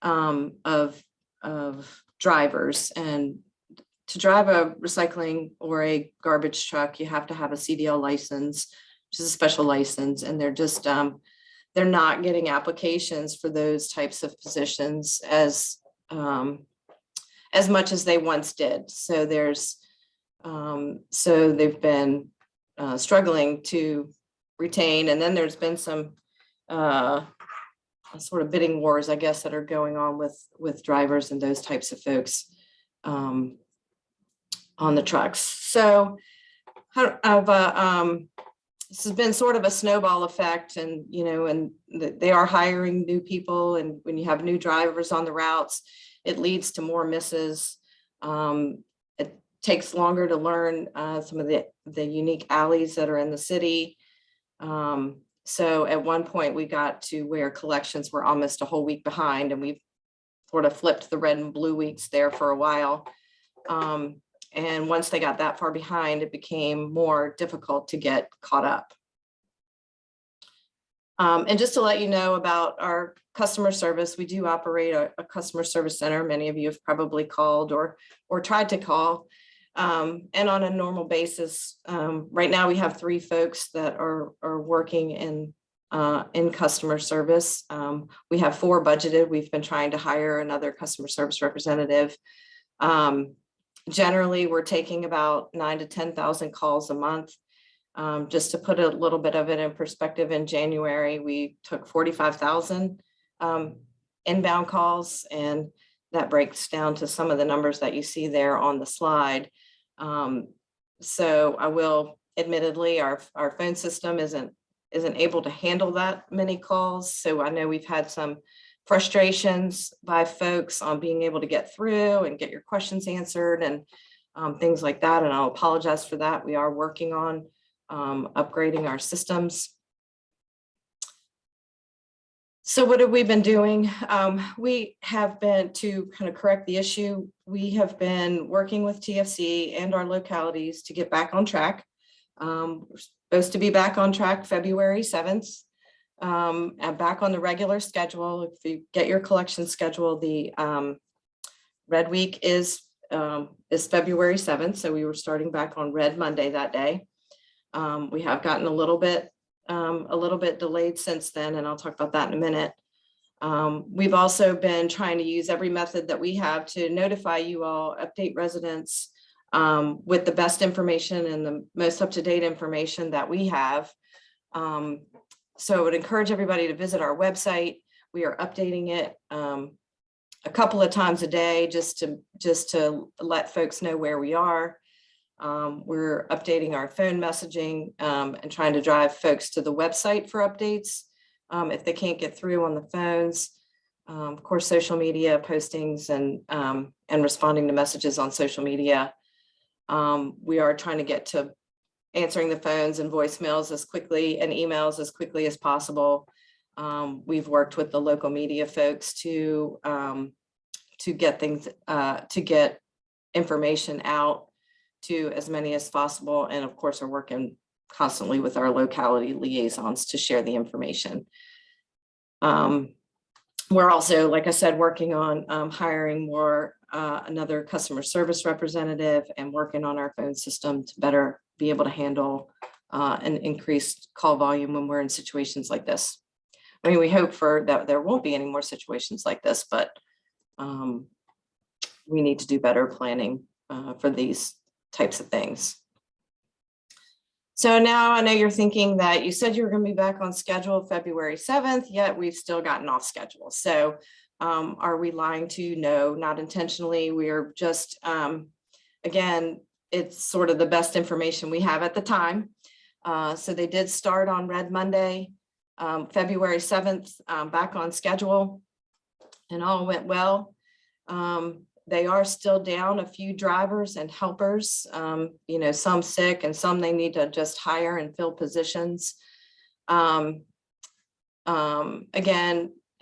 of drivers. And to drive a recycling or a garbage truck, you have to have a CDL license, which is a special license, and they're just they're not getting applications for those types of positions as much as they once did. So there's so they've been struggling to retain, and then there's been some sort of bidding wars, I guess, that are going on with drivers and those types of folks on the trucks. So this has been sort of a snowball effect, and and they are hiring new people, and when you have new drivers on the routes, it leads to more misses. It takes longer to learn some of the unique alleys that are in the city. So at one point we got to where collections were almost a whole week behind, and we've sort of flipped the red and blue weeks there for a while. And once they got that far behind, it became more difficult to get caught up. And just to let you know about our customer service, we do operate a customer service center. Many of you have probably called or tried to call. And on a normal basis, right now we have 3 folks that are working in customer service. We have 4 budgeted. We've been trying to hire another customer service representative. Generally, we're taking about 9,000 to 10,000 calls a month. Just to put a little bit of it in perspective, in January, we took 45,000 inbound calls, and that breaks down to some of the numbers that you see there on the slide. So I will, admittedly, our phone system isn't able to handle that many calls. So I know we've had some frustrations by folks on being able to get through and get your questions answered and things like that. And I'll apologize for that. We are working on upgrading our systems. So what have we been doing? We have been, to kind of correct the issue, we have been working with TFC and our localities to get back on track. We're supposed to be back on track February 7th. And back on the regular schedule. If you get your collection schedule, the Red Week is February 7th. So we were starting back on Red Monday that day. We have gotten a little bit delayed since then, and I'll talk about that in a minute. We've also been trying to use every method that we have to notify you all, update residents with the best information and the most up-to-date information that we have. So I would encourage everybody to visit our website. We are updating it a couple of times a day just to let folks know where we are. We're updating our phone messaging and trying to drive folks to the website for updates if they can't get through on the phones. Of course, social media postings and responding to messages on social media. We are trying to get to answering the phones and voicemails as quickly and emails as quickly as possible. We've worked with the local media folks to get things, to get information out to as many as possible. And of course, are working constantly with our locality liaisons to share the information. We're also, like I said, working on hiring another customer service representative and working on our phone system to better be able to handle an increased call volume when we're in situations like this. I mean, we hope that there won't be any more situations like this, but we need to do better planning for these types of things. So now I know you're thinking that you said you were going to be back on schedule February 7th, yet we've still gotten off schedule. So are we lying to you? No, not intentionally. We are just, again, it's sort of the best information we have at the time. So they did start on Red Monday, February 7th, back on schedule, and all went well. They are still down a few drivers and helpers, some sick and some they need to just hire and fill positions. Again,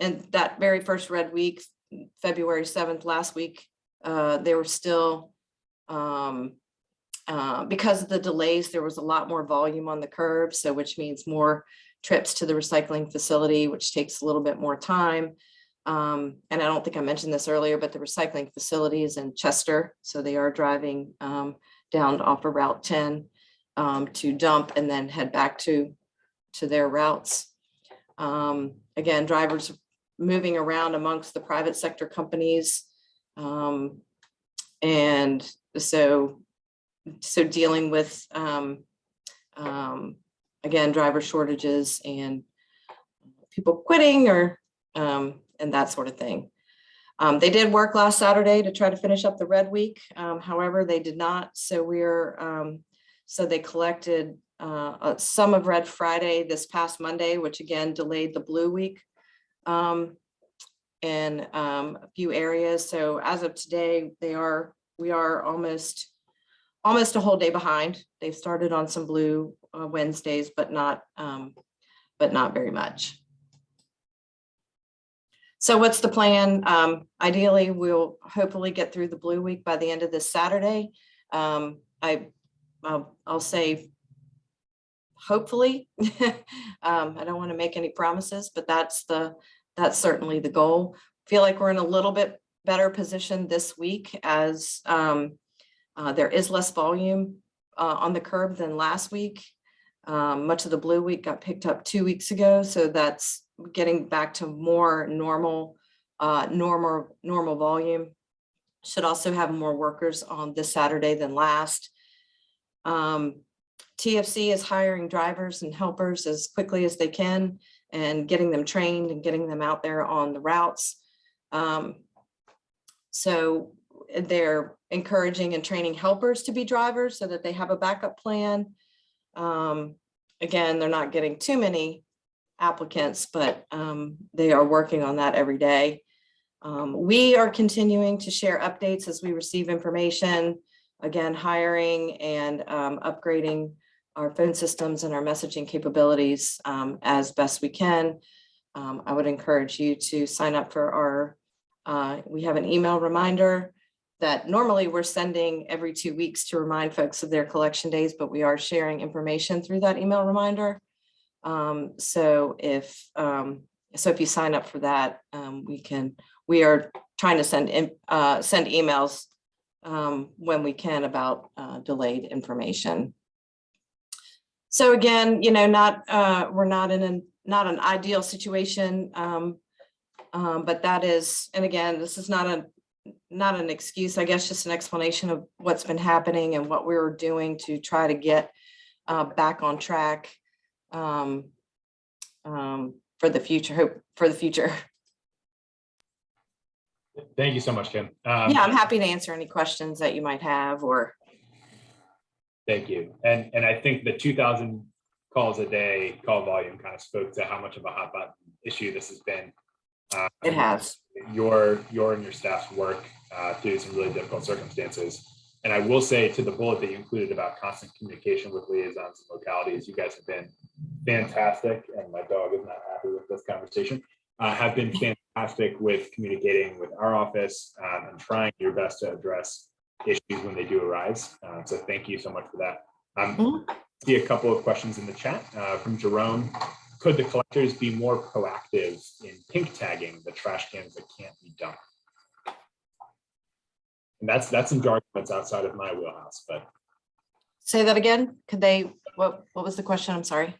in that very first Red Week, February 7th, last week, they were still, because of the delays, there was a lot more volume on the curb, so which means more trips to the recycling facility, which takes a little bit more time. And I don't think I mentioned this earlier, but the recycling facility is in Chester. So they are driving down off of Route 10 to dump and then head back to their routes. Again, drivers moving around amongst the private sector companies. And so dealing with, again, driver shortages and people quitting or, and that sort of thing. They did work last Saturday to try to finish up the red week. However, they did not. So so they collected some of Red Friday this past Monday, which again delayed the blue week in a few areas. So as of today, we are almost a whole day behind. They've started on some blue Wednesdays, but not very much. So what's the plan? Ideally, we'll hopefully get through the blue week by the end of this Saturday. I'll say hopefully. I don't want to make any promises, but that's certainly the goal. Feel like we're in a little bit better position this week as there is less volume on the curb than last week. Much of the blue week got picked up 2 weeks ago, so that's getting back to more normal volume. Should also have more workers on this Saturday than last. TFC is hiring drivers and helpers as quickly as they can and getting them trained and getting them out there on the routes. So they're encouraging and training helpers to be drivers so that they have a backup plan. Again, they're not getting too many applicants, but they are working on that every day. We are continuing to share updates as we receive information, again, hiring and upgrading our phone systems and our messaging capabilities as best we can. I would encourage you to sign up for our, we have an email reminder that normally we're sending every 2 weeks to remind folks of their collection days, but we are sharing information through that email reminder. So if you sign up for that, we are trying to send emails when we can about delayed information. So again, we're not in an ideal situation, but that is, and again, this is not an excuse, I guess, just an explanation of what's been happening and what we were doing to try to get back on track for the future. Hope for the future. Thank you so much, Kim. Yeah, I'm happy to answer any questions that you might have or. Thank you. And I think the 2,000 calls a day call volume kind of spoke to how much of a hot button issue this has been. It has. Your and your staff's work through some really difficult circumstances. And I will say to the bullet that you included about constant communication with liaisons and localities, you guys have been fantastic. And my dog is not happy with this conversation. Have been fantastic with communicating with our office and trying your best to address issues when they do arise. So thank you so much for that. See a couple of questions in the chat from Jerome. Could the collectors be more proactive in pink tagging the trash cans that can't be dumped? And that's some jargon that's outside of my wheelhouse, but. Say that again. Could they, what was the question? I'm sorry.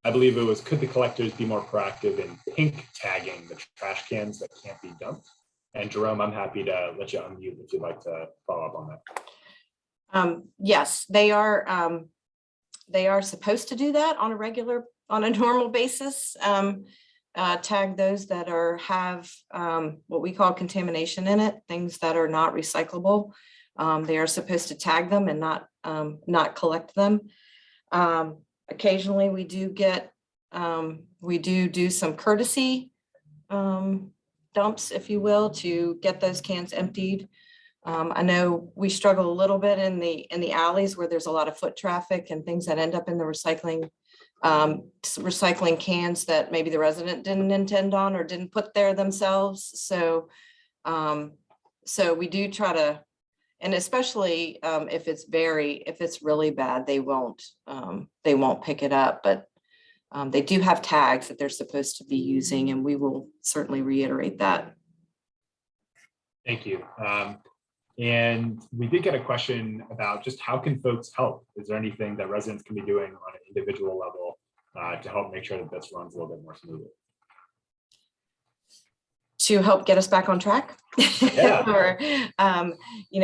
I believe it was, could the collectors be more proactive in pink tagging the trash cans that can't be dumped? And Jerome, I'm happy to let you unmute if you'd like to follow up on that. Yes, they are supposed to do that on a normal basis. Tag those that have what we call contamination in it, things that are not recyclable. They are supposed to tag them and not collect them. Occasionally we do get, we do some courtesy dumps, if you will, to get those cans emptied. I know we struggle a little bit in the alleys where there's a lot of foot traffic and things that end up in the recycling cans that maybe the resident didn't intend on or didn't put there themselves. So we do try to, and especially if it's really bad, they won't pick it up. But they do have tags that they're supposed to be using, and we will certainly reiterate that. Thank you. And we did get a question about just how can folks help? Is there anything that residents can be doing on an individual level to help make sure that this runs a little bit more smoothly? To help get us back on track? Yeah. Or,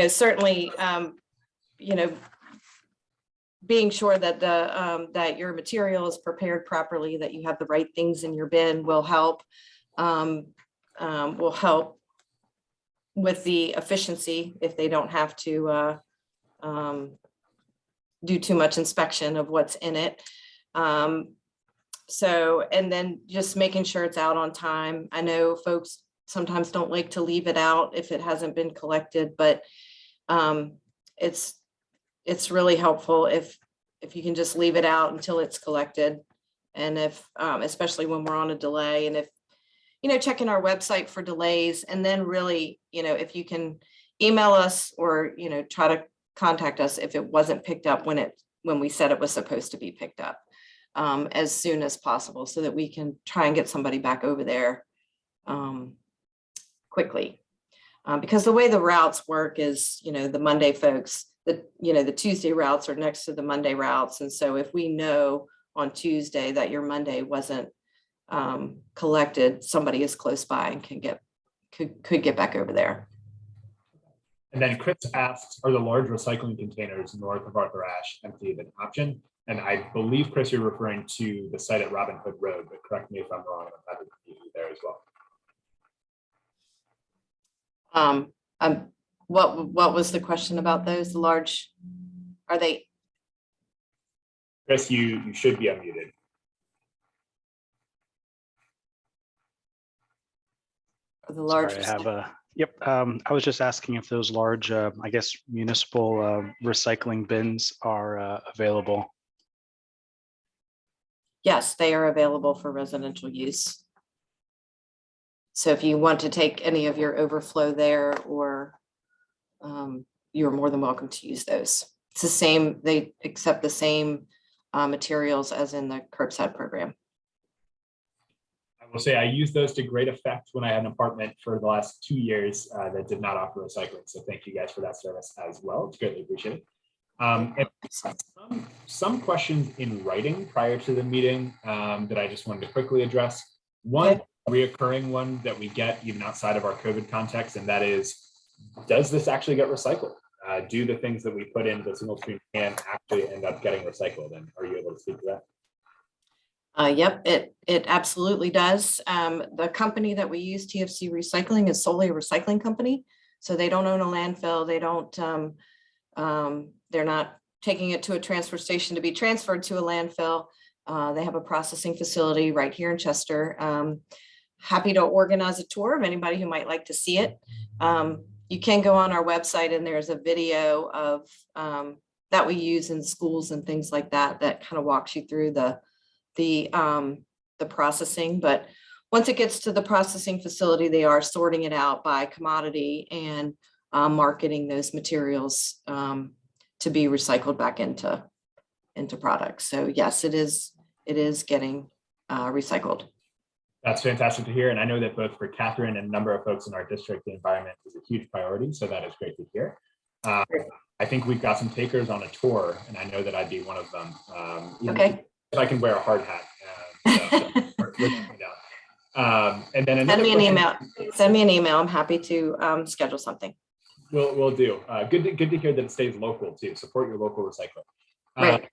certainly, being sure that that your material is prepared properly, that you have the right things in your bin will help. Will help with the efficiency if they don't have to do too much inspection of what's in it. And then just making sure it's out on time. I know folks sometimes don't like to leave it out if it hasn't been collected, but it's really helpful if you can just leave it out until it's collected. And if, especially when we're on a delay, and if, checking our website for delays, and then really, if you can email us or, try to contact us if it wasn't picked up when we said it was supposed to be picked up, as soon as possible, so that we can try and get somebody back over there quickly. Because the way the routes work is, the Monday folks, the Tuesday routes are next to the Monday routes. And so if we know on Tuesday that your Monday wasn't collected, somebody is close by and could get back over there. And then Chris asked, are the large recycling containers north of Arthur Ashe empty of an option? And I believe, Chris, you're referring to the site at Robin Hood Road, but correct me if I'm wrong, I'm happy to be there as well. What was the question about those? The large, are they? Chris, you should be unmuted. The large. Sorry, I have a, yep. I was just asking if those large, I guess, municipal recycling bins are available. Yes, they are available for residential use. So if you want to take any of your overflow there, or you're more than welcome to use those. It's the same, they accept the same materials as in the curbside program. I will say I used those to great effect when I had an apartment for the last 2 years that did not offer recycling. So thank you guys for that service as well. It's greatly appreciated. And some questions in writing prior to the meeting that I just wanted to quickly address. One reoccurring one that we get even outside of our COVID context, and that is, does this actually get recycled? Do the things that we put into the single stream can actually end up getting recycled? And are you able to speak to that? Yep, it absolutely does. The company that we use, TFC Recycling, is solely a recycling company. So they don't own a landfill. They don't, they're not taking it to a transfer station to be transferred to a landfill. They have a processing facility right here in Chester. Happy to organize a tour of anybody who might like to see it. You can go on our website, and there's a video of that we use in schools and things like that, that kind of walks you through the processing. But once it gets to the processing facility, they are sorting it out by commodity and marketing those materials to be recycled back into products. So yes, it is getting recycled. That's fantastic to hear. And I know that both for Catherine and a number of folks in our district, the environment is a huge priority. So that is great to hear. I think we've got some takers on a tour, and I know that I'd be one of them. Okay. If I can wear a hard hat. And then Send me an email. Send me an email. I'm happy to schedule something. We'll do. Good to hear that it stays local too. Support your local recycler. Right.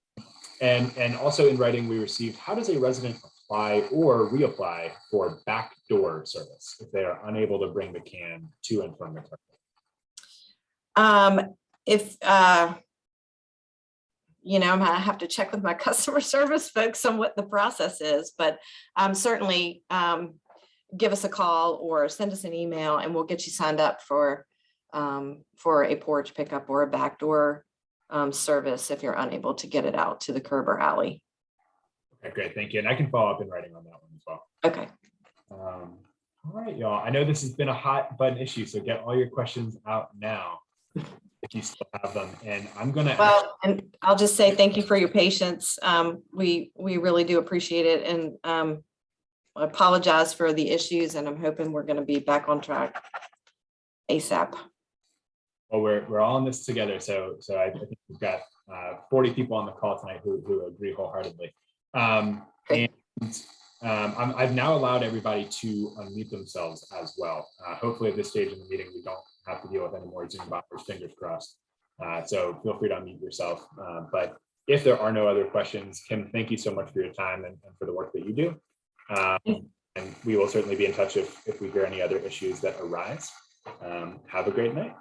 And also in writing, we received, how does a resident apply or reapply for backdoor service if they are unable to bring the can to and from the target? If I'm gonna have to check with my customer service folks on what the process is, but certainly give us a call or send us an email, and we'll get you signed up for a porch pickup or a backdoor service if you're unable to get it out to the curb or alley. Okay, great, thank you. And I can follow up in writing on that one as well. Okay. All right, y'all. I know this has been a hot button issue, so get all your questions out now. if you still have them. And I'm going to. Well, and I'll just say thank you for your patience. We really do appreciate it, and I apologize for the issues, and I'm hoping we're going to be back on track ASAP. Well, we're all in this together. So I think we've got 40 people on the call tonight who agree wholeheartedly. I've now allowed everybody to unmute themselves as well. Hopefully at this stage in the meeting, we don't have to deal with any more Zoom bombers, fingers crossed. So feel free to unmute yourself. But if there are no other questions, Kim, thank you so much for your time and for the work that you do. And we will certainly be in touch if we hear any other issues that arise. Have a great night.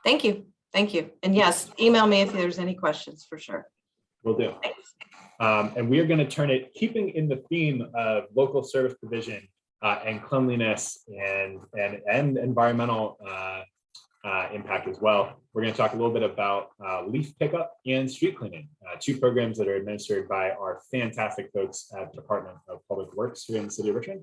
Thank you. Thank you. And yes, email me if there's any questions for sure. Will do. And we are going to turn it, keeping in the theme of local service provision and cleanliness and environmental impact as well. We're going to talk a little bit about leaf pickup and street cleaning, two programs that are administered by our fantastic folks at the Department of Public Works here in the city of Richmond.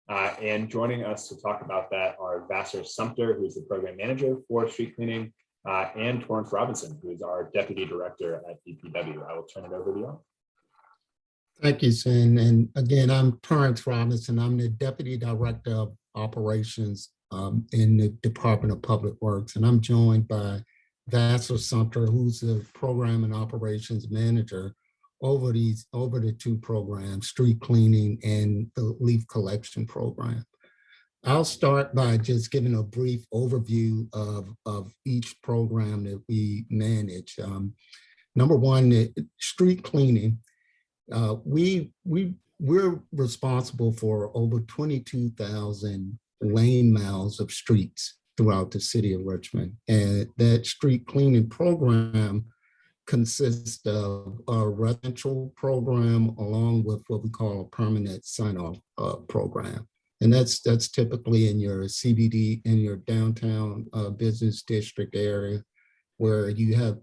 And joining us to talk about that are Vassar Sumter, who's the program manager for street cleaning, and Torrance Robinson, who is our deputy director at DPW. I will turn it over to you. Thank you, Sin. And again, I'm Torrance Robinson. I'm the Deputy Director of Operations in the Department of Public Works. And I'm joined by Vassar Sumter, who's the Program and Operations Manager over the two programs, street cleaning and the leaf collection program. I'll start by just giving a brief overview of each program that we manage. Number one, the street cleaning. We're responsible for over 22,000 lane miles of streets throughout the city of Richmond. And that street cleaning program consists of a residential program along with what we call a permanent sign-off program. And that's typically in your CBD, in your downtown business district area, where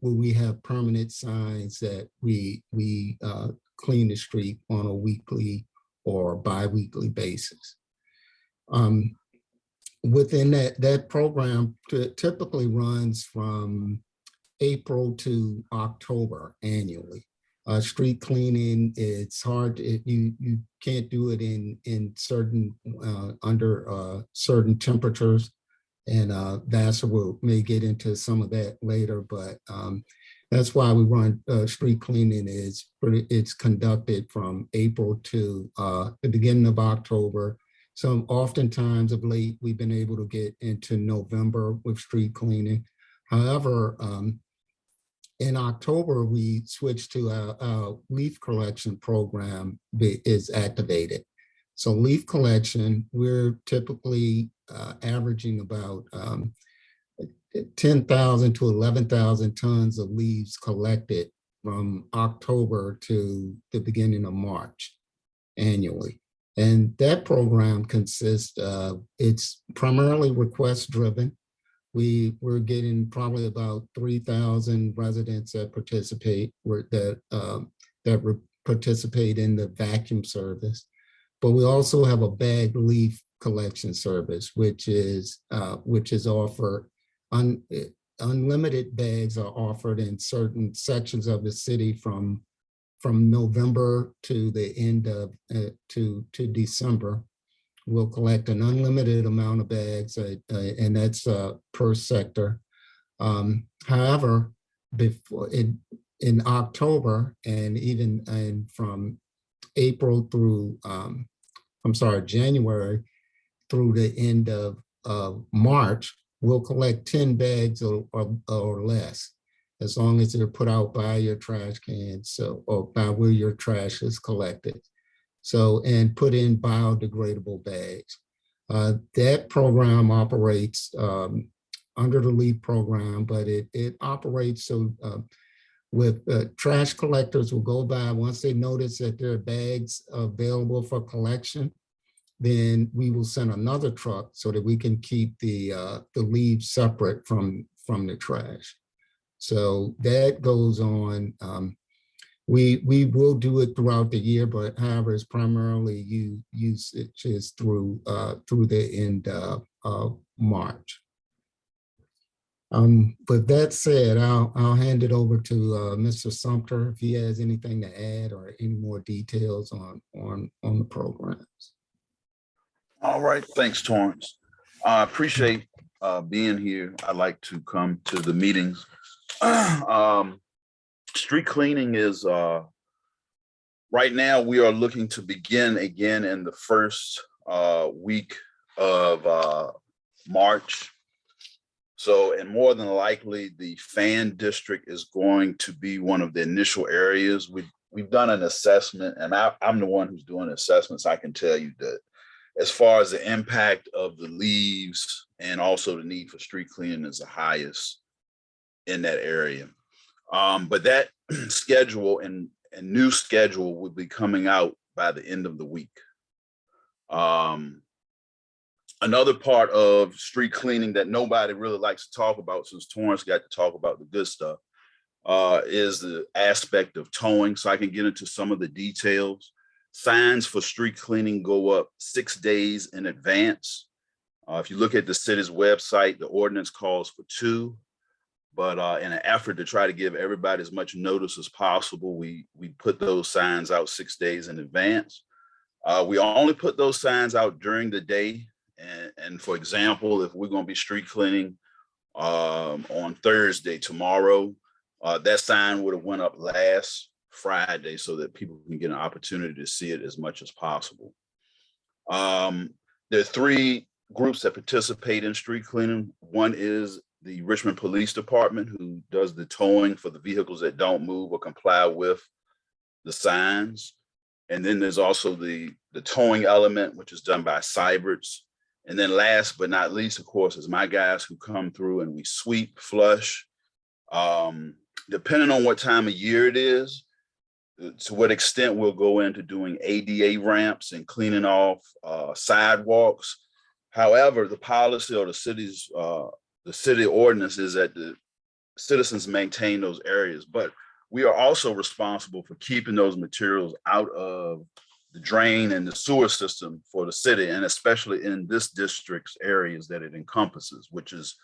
we have permanent signs that we clean the street on a weekly or bi-weekly basis. Within that program typically runs from April to October annually. Street cleaning, it's hard, you can't do it in certain, under certain temperatures. And Vassar may get into some of that later, but that's why we run street cleaning. It's conducted from April to the beginning of October. So oftentimes of late, we've been able to get into November with street cleaning. However, in October, we switched to our leaf collection program is activated. So leaf collection, we're typically averaging about 10,000 to 11,000 tons of leaves collected from October to the beginning of March annually. And that program consists of, it's primarily request driven. We're getting probably about 3,000 residents that participate participate in the vacuum service. But we also have a bagged leaf collection service, which is offered. Unlimited bags are offered in certain sections of the city from November to the end of to December. We'll collect an unlimited amount of bags, and that's per sector. However, before in October and from April through January through the end of March, we'll collect 10 bags or less, as long as they're put out by your trash cans, or by where your trash is collected. So, and put in biodegradable bags. That program operates under the LEAP program, but it operates so with trash collectors will go by, once they notice that there are bags available for collection, then we will send another truck so that we can keep the leaves separate from the trash. So that goes on. We will do it throughout the year, but however, it's primarily usage is through the end of March. With that said, I'll hand it over to Mr. Sumter if he has anything to add or any more details on the programs. All right, thanks, Torrance. I appreciate being here. I like to come to the meetings. Street cleaning is right now we are looking to begin again in the first week of March. So, and more than likely, the Fan District is going to be one of the initial areas. We've done an assessment, and I'm the one who's doing assessments. I can tell you that as far as the impact of the leaves and also the need for street cleaning is the highest in that area. But that schedule and new schedule will be coming out by the end of the week. Another part of street cleaning that nobody really likes to talk about, since Torrance got to talk about the good stuff, is the aspect of towing. So I can get into some of the details. Signs for street cleaning go up 6 days in advance. If you look at the city's website, the ordinance calls for 2. But in an effort to try to give everybody as much notice as possible, we put those signs out 6 days in advance. We only put those signs out during the day. And for example, if we're going to be street cleaning on Thursday, tomorrow, that sign would have went up last Friday so that people can get an opportunity to see it as much as possible. There are 3 groups that participate in street cleaning. One is the Richmond Police Department, who does the towing for the vehicles that don't move or comply with the signs. And then there's also the towing element, which is done by Cyberts. And then last but not least, of course, is my guys who come through and we sweep, flush. Depending on what time of year it is, to what extent we'll go into doing ADA ramps and cleaning off sidewalks. However, the policy or the city ordinance is that the citizens maintain those areas, but we are also responsible for keeping those materials out of the drain and the sewer system for the city, and especially in this district's areas that it encompasses, which is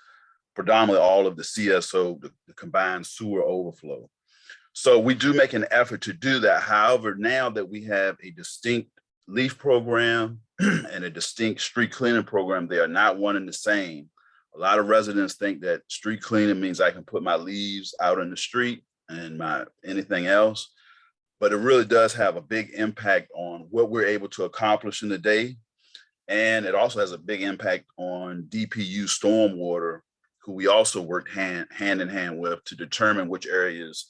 predominantly all of the CSO, the combined sewer overflow. So we do make an effort to do that. However, now that we have a distinct leaf program and a distinct street cleaning program, they are not one and the same. A lot of residents think that street cleaning means I can put my leaves out in the street and my anything else, but it really does have a big impact on what we're able to accomplish in the day. And it also has a big impact on DPU stormwater, who we also work hand in hand with to determine which areas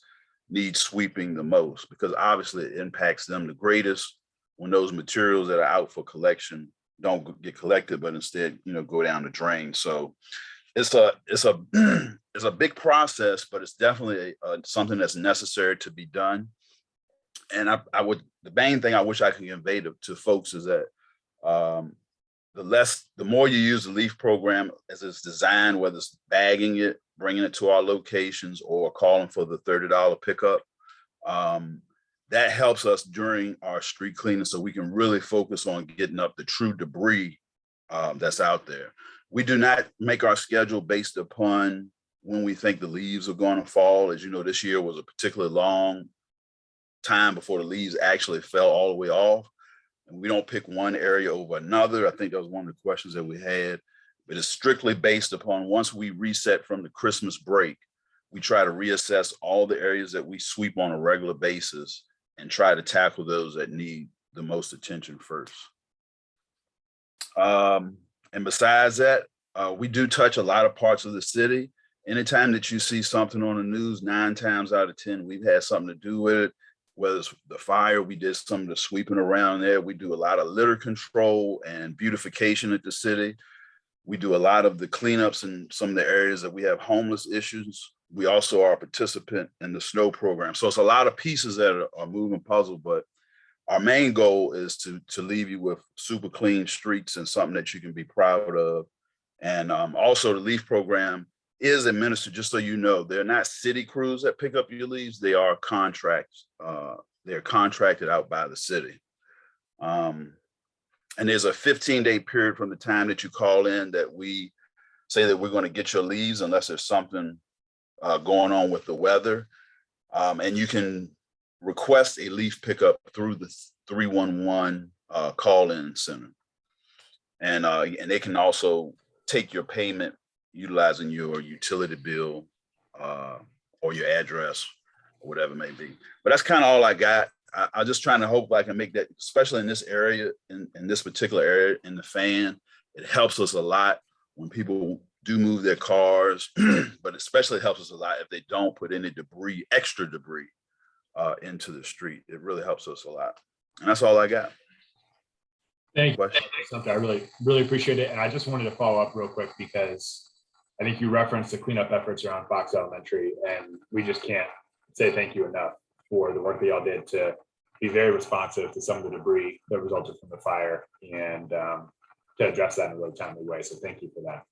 need sweeping the most, because obviously it impacts them the greatest when those materials that are out for collection don't get collected, but instead, go down the drain. So it's a big process, but it's definitely something that's necessary to be done. And the main thing I wish I could convey to folks is that the more you use the LEAF program as it's designed, whether it's bagging it, bringing it to our locations, or calling for the $30 pickup, that helps us during our street cleaning so we can really focus on getting up the true debris that's out there. We do not make our schedule based upon when we think the leaves are going to fall. As you know, this year was a particularly long time before the leaves actually fell all the way off. And we don't pick one area over another. I think that was one of the questions that we had, but it's strictly based upon once we reset from the Christmas break, we try to reassess all the areas that we sweep on a regular basis and try to tackle those that need the most attention first. And besides that, we do touch a lot of parts of the city. Anytime that you see something on the news, 9 times out of 10, we've had something to do with it. Whether it's the fire, we did some of the sweeping around there. We do a lot of litter control and beautification at the city. We do a lot of the cleanups in some of the areas that we have homeless issues. We also are a participant in the snow program. So it's a lot of pieces that are moving puzzle, but our main goal is to leave you with super clean streets and something that you can be proud of. And also the LEAF program is administered, just so you know, they're not city crews that pick up your leaves. They are contracts. They're contracted out by the city. And there's a 15-day period from the time that you call in that we say that we're going to get your leaves unless there's something going on with the weather. And you can request a leaf pickup through the 311 call-in center. And they can also take your payment utilizing your utility bill or your address, or whatever it may be. But that's kind of all I got. I'm just trying to hope I can make that, especially in this area, in this particular area, in the fan. It helps us a lot when people do move their cars, but especially helps us a lot if they don't put any debris, extra debris into the street. It really helps us a lot. And that's all I got. Thank you. I really appreciate it. And I just wanted to follow up real quick because I think you referenced the cleanup efforts around Fox Elementary, and we just can't say thank you enough for the work that y'all did to be very responsive to some of the debris that resulted from the fire and to address that in a really timely way. So thank you for that.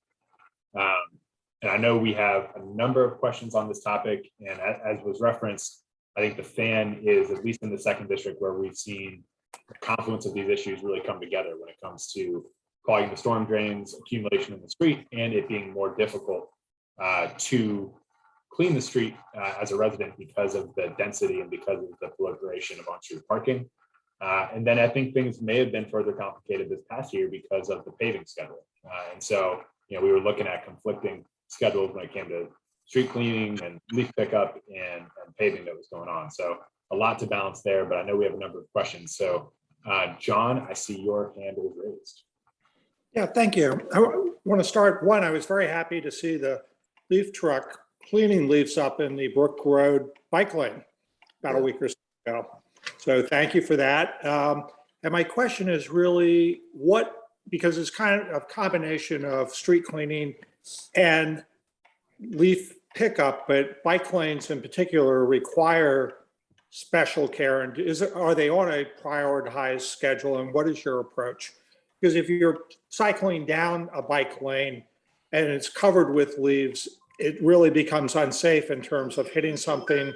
And I know we have a number of questions on this topic, and as was referenced, I think the fan is, at least in the second district, where we've seen the confluence of these issues really come together when it comes to clogging the storm drains, accumulation in the street, and it being more difficult to clean the street as a resident because of the density and because of the proliferation of on-street parking. And then I think things may have been further complicated this past year because of the paving schedule. And so, we were looking at conflicting schedules when it came to street cleaning and leaf pickup and paving that was going on. So a lot to balance there, but I know we have a number of questions. So John, I see your hand is raised. Yeah, thank you. I want to start. One, I was very happy to see the leaf truck cleaning leaves up in the Brook Road bike lane about a week or so ago. So thank you for that. And my question is really because it's kind of a combination of street cleaning and leaf pickup, but bike lanes in particular require special care. And are they on a prioritized schedule? And what is your approach? Because if you're cycling down a bike lane and it's covered with leaves, it really becomes unsafe in terms of hitting something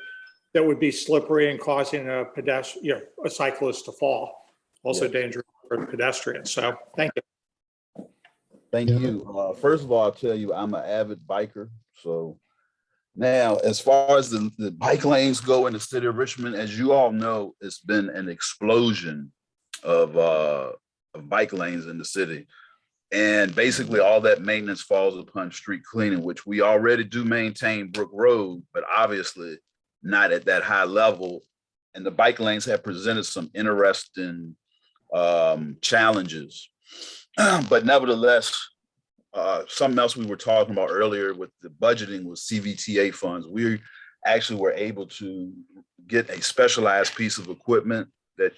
that would be slippery and causing a pedestrian, a cyclist to fall. Also dangerous for pedestrians. So thank you. Thank you. First of all, I'll tell you, I'm an avid biker. So now, as far as the bike lanes go in the city of Richmond, as you all know, it's been an explosion of bike lanes in the city. And basically all that maintenance falls upon street cleaning, which we already do maintain Brook Road, but obviously not at that high level. And the bike lanes have presented some interesting challenges. But nevertheless, something else we were talking about earlier with the budgeting was CVTA funds. We actually were able to get a specialized piece of equipment that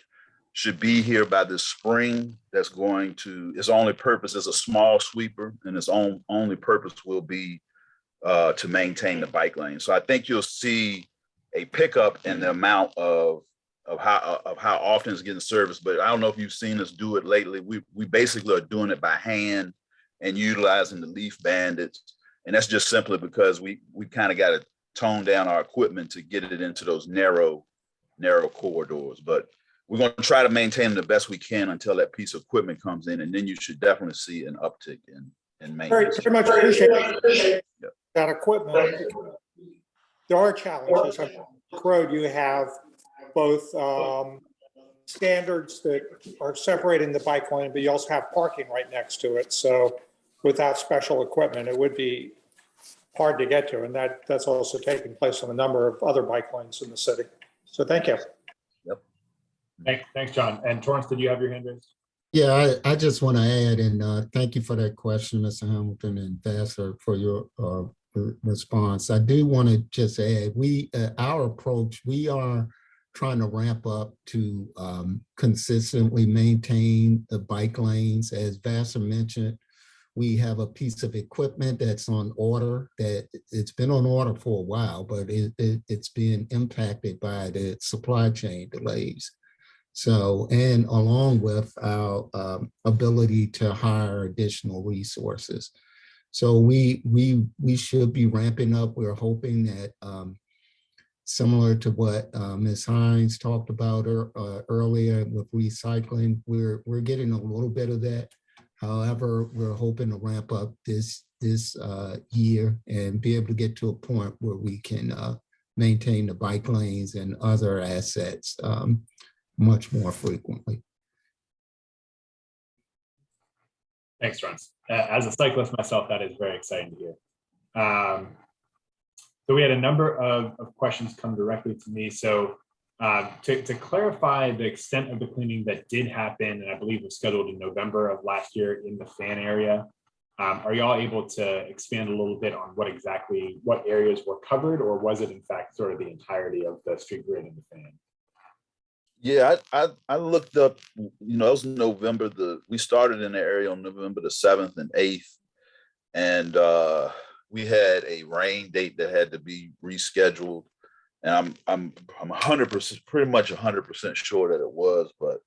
should be here by this spring. That's going to, its only purpose is a small sweeper, and its only purpose will be to maintain the bike lane. So I think you'll see a pickup in the amount of how often it's getting serviced. But I don't know if you've seen us do it lately. We basically are doing it by hand and utilizing the leaf bandits. And that's just simply because we kind of got to tone down our equipment to get it into those narrow corridors. But we're going to try to maintain them the best we can until that piece of equipment comes in. And then you should definitely see an uptick in maintenance. Very much appreciate that equipment. There are challenges. On the road, you have both standards that are separating the bike lane, but you also have parking right next to it. So without special equipment, it would be hard to get to. And that's also taking place on a number of other bike lanes in the city. So thank you. Yep. Thanks, John. And Torrance, did you have your hand raised? Yeah, I just want to add, and thank you for that question, Mr. Hamilton and Vassar, for your response. I do want to just add, our approach, we are trying to ramp up to consistently maintain the bike lanes. As Vassar mentioned, we have a piece of equipment that's on order, that it's been on order for a while, but it's being impacted by the supply chain delays. So, and along with our ability to hire additional resources. So we should be ramping up. We're hoping that similar to what Ms. Hines talked about earlier with recycling, we're getting a little bit of that However, we're hoping to ramp up this year and be able to get to a point where we can maintain the bike lanes and other assets much more frequently. Thanks, Runs. As a cyclist myself, that is very exciting to hear. So we had a number of questions come directly to me. So to clarify the extent of the cleaning that did happen, and I believe was scheduled in November of last year in the fan area, are y'all able to expand a little bit on what areas were covered, or was it in fact sort of the entirety of the street grid and the fan? Yeah, I looked up, it was November, we started in the area on November the 7th and 8th. And we had a rain date that had to be rescheduled. And I'm 100%, pretty much 100% sure that it was, but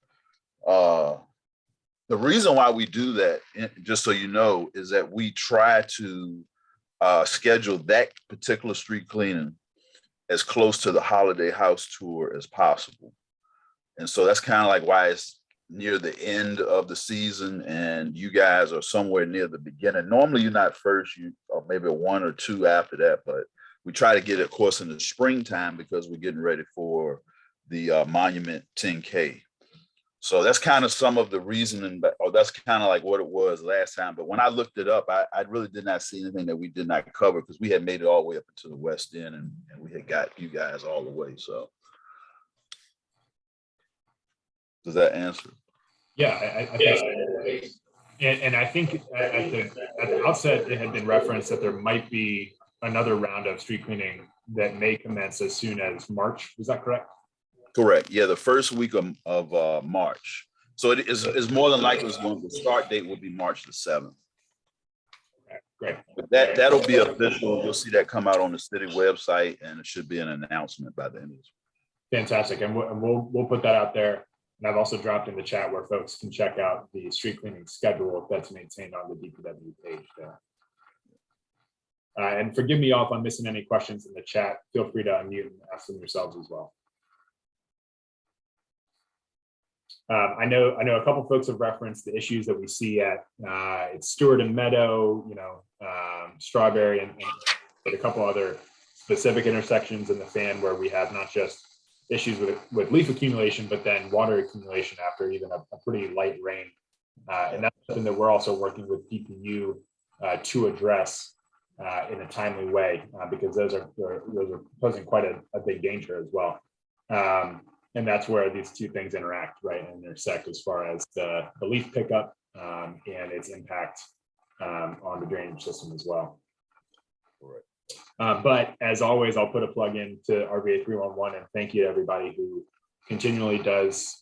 the reason why we do that, just so you know, is that we try to schedule that particular street cleaning as close to the holiday house tour as possible. And so that's kind of like why it's near the end of the season and you guys are somewhere near the beginning. Normally you're not first, you or maybe 1 or 2 after that, but we try to get it, of course, in the springtime because we're getting ready for the Monument 10K. So that's kind of some of the reasoning, or that's kind of like what it was last time. But when I looked it up, I really did not see anything that we did not cover because we had made it all the way up into the West End and we had got you guys all the way. So does that answer? Yeah, I think so. And I think at the outset, it had been referenced that there might be another round of street cleaning that may commence as soon as March. Is that correct? Correct. Yeah, the first week of March. So it is more than likely the start date will be March the 7th. Okay, great. But that'll be official. You'll see that come out on the city website, and it should be an announcement by the end of this. Fantastic, and we'll put that out there. And I've also dropped in the chat where folks can check out the street cleaning schedule that's maintained on the DPW page there. And forgive me all if I'm missing any questions in the chat. Feel free to unmute and ask them yourselves as well. I know a couple folks have referenced the issues that we see at it's Stewart and Meadow, Strawberry, and a couple other specific intersections in the fan where we have not just issues with leaf accumulation, but then water accumulation after even a pretty light rain. And that's something that we're also working with DPU to address in a timely way, because those are posing quite a big danger as well. And that's where these two things interact, right, and intersect as far as the leaf pickup and its impact on the drainage system as well. Correct. But as always, I'll put a plug in to RVA 311 and thank you to everybody who continually does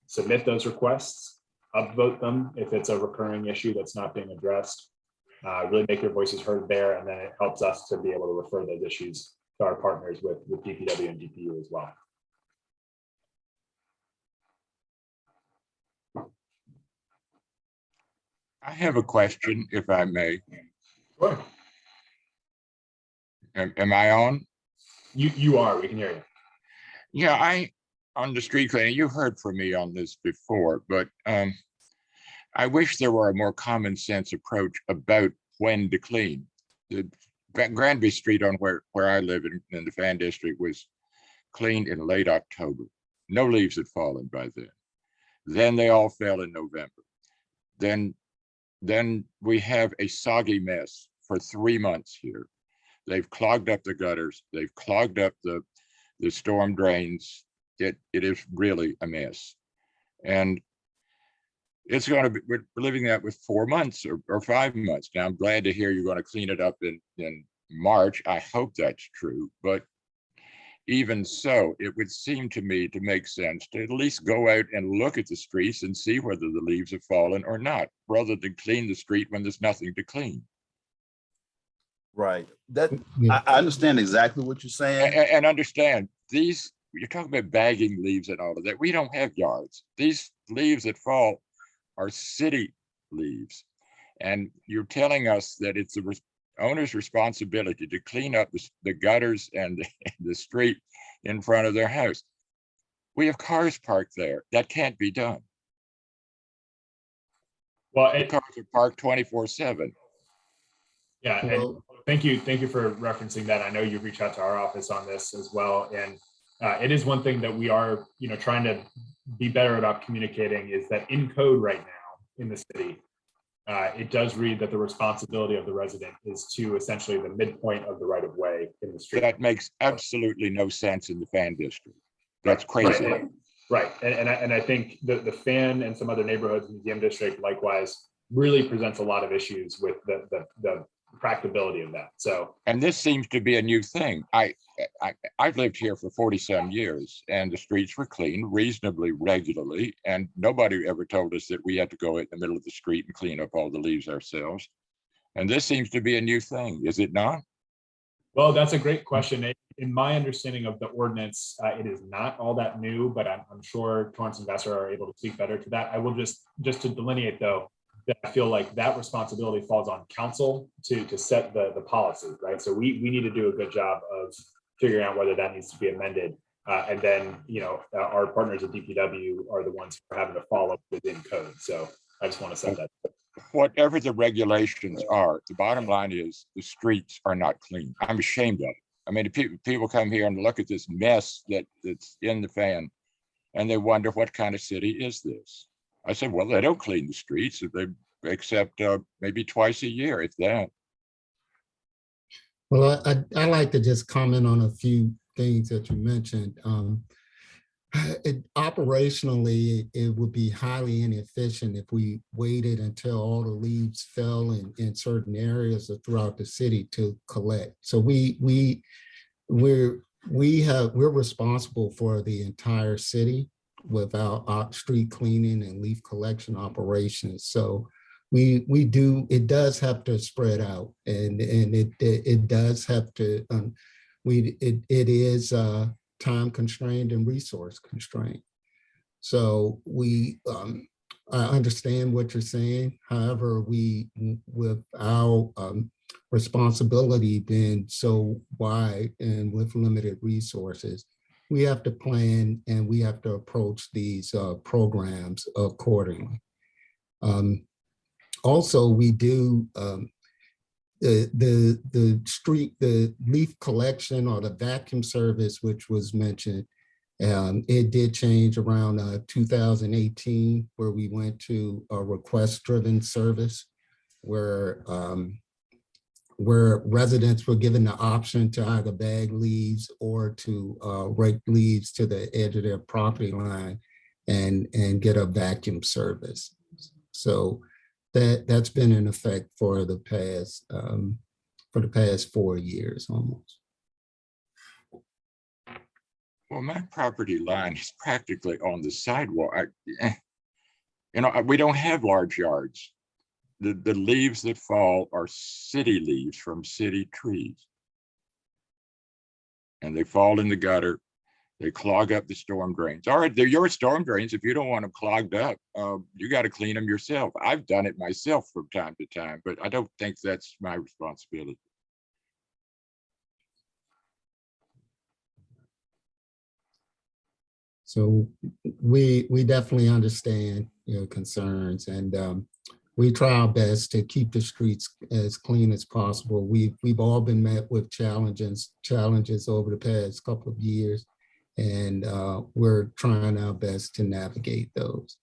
submit those requests, upvote them if it's a recurring issue that's not being addressed. Really make your voices heard there, and then it helps us to be able to refer those issues to our partners with DPW and DPU as well. I have a question, if I may. Sure. Am I on? You are. We can hear you. Yeah, on the street cleaning, you've heard from me on this before, but I wish there were a more common sense approach about when to clean. The Granby Street on where I live in the Fan District was cleaned in late October. No leaves had fallen by then. Then they all fell in November. Then we have a soggy mess for 3 months here. They've clogged up the gutters. They've clogged up the storm drains. It is really a mess. And it's going to be, we're living that with 4 months or 5 months. Now, I'm glad to hear you're going to clean it up in March. I hope that's true. But even so, it would seem to me to make sense to at least go out and look at the streets and see whether the leaves have fallen or not, rather than clean the street when there's nothing to clean. Right. I understand exactly what you're saying. And understand, you're talking about bagging leaves and all of that. We don't have yards. These leaves that fall are city leaves. And you're telling us that it's the owner's responsibility to clean up the gutters and the street in front of their house. We have cars parked there. That can't be done. Well, The cars are parked 24/7. yeah, and Well, thank you for referencing that. I know you've reached out to our office on this as well, and it is one thing that we are, trying to be better about communicating is that in code right now in the city, it does read that the responsibility of the resident is to essentially the midpoint of the right of way in the street. That makes absolutely no sense in the fan district. That's crazy. Right, and I think the fan and some other neighborhoods in the DM district likewise really presents a lot of issues with the practicability of that. So, And this seems to be a new thing. I've lived here for 40-some years, and the streets were cleaned reasonably regularly, and nobody ever told us that we had to go in the middle of the street and clean up all the leaves ourselves. And this seems to be a new thing, is it not? well, that's a great question. In my understanding of the ordinance, it is not all that new, but I'm sure Torrance and Vassar are able to speak better to that. I will just to delineate though, that I feel like that responsibility falls on council to set the policy, right? So we need to do a good job of figuring out whether that needs to be amended. And then, our partners at DPW are the ones who are having to follow within code. So I just want to set that. Whatever the regulations are, the bottom line is the streets are not clean. I'm ashamed of it. I mean, people come here and look at this mess that's in the fan, and they wonder what kind of city is this? I said, well, they don't clean the streets, except maybe twice a year, if that. well, I like to just comment on a few things that you mentioned. Operationally, it would be highly inefficient if we waited until all the leaves fell in certain areas throughout the city to collect. So we're responsible for the entire city with our street cleaning and leaf collection operations. So it does have to spread out, and it does have to it is time constrained and resource constrained. So I understand what you're saying. However, with our responsibility being so wide and with limited resources, we have to plan and we have to approach these programs accordingly. Also, we do the leaf collection or the vacuum service, which was mentioned. It did change around 2018, where we went to a request-driven service, where residents were given the option to either bag leaves or to rake leaves to the edge of their property line and get a vacuum service. So that's been in effect for the past 4 years almost. Well, my property line is practically on the sidewalk. We don't have large yards. The leaves that fall are city leaves from city trees. And they fall in the gutter. They clog up the storm drains. All right, they're your storm drains. If you don't want them clogged up, you got to clean them yourself. I've done it myself from time to time, but I don't think that's my responsibility. So we definitely understand your concerns, and we try our best to keep the streets as clean as possible. We've all been met with challenges over the past couple of years, and we're trying our best to navigate those.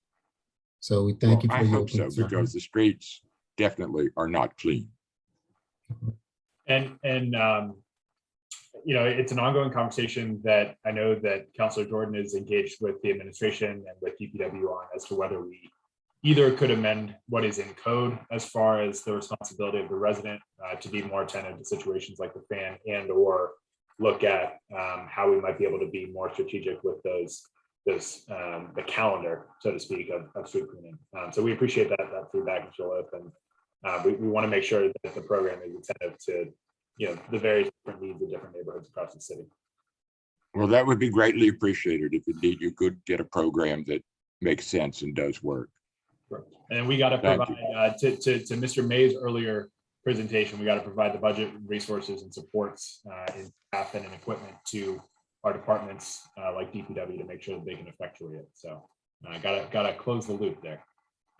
So we thank you for I your hope so, concern. because the streets definitely are not clean. And it's an ongoing conversation that I know that Councilor Jordan is engaged with the administration and with DPW on, as to whether we either could amend what is in code as far as the responsibility of the resident to be more attentive to situations like the fan, and or look at how we might be able to be more strategic with the calendar, so to speak, of street cleaning. So we appreciate that feedback, Mr. Lip, and we want to make sure that the program is attentive to the various different needs of different neighborhoods across the city. Well, that would be greatly appreciated if indeed you could get a program that makes sense and does work. And we got to provide to Mr. May's earlier presentation, we got to provide the budget resources and supports in staff and in equipment to our departments like DPW to make sure that they can effectuate it. So got to close the loop there.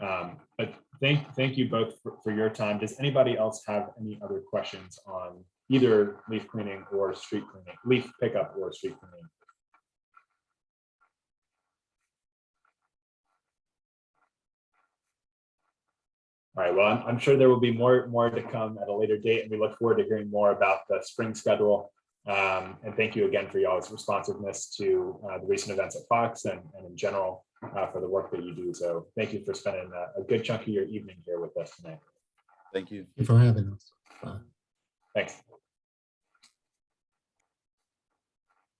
But thank you both for your time. Does anybody else have any other questions on either leaf cleaning or street cleaning, leaf pickup or street cleaning? All right, well, I'm sure there will be more to come at a later date, and we look forward to hearing more about the spring schedule. And thank you again for y'all's responsiveness to the recent events at Fox and in general for the work that you do. So thank you for spending a good chunk of your evening here with us tonight. Thank you. Thank you for having us. Bye. Thanks.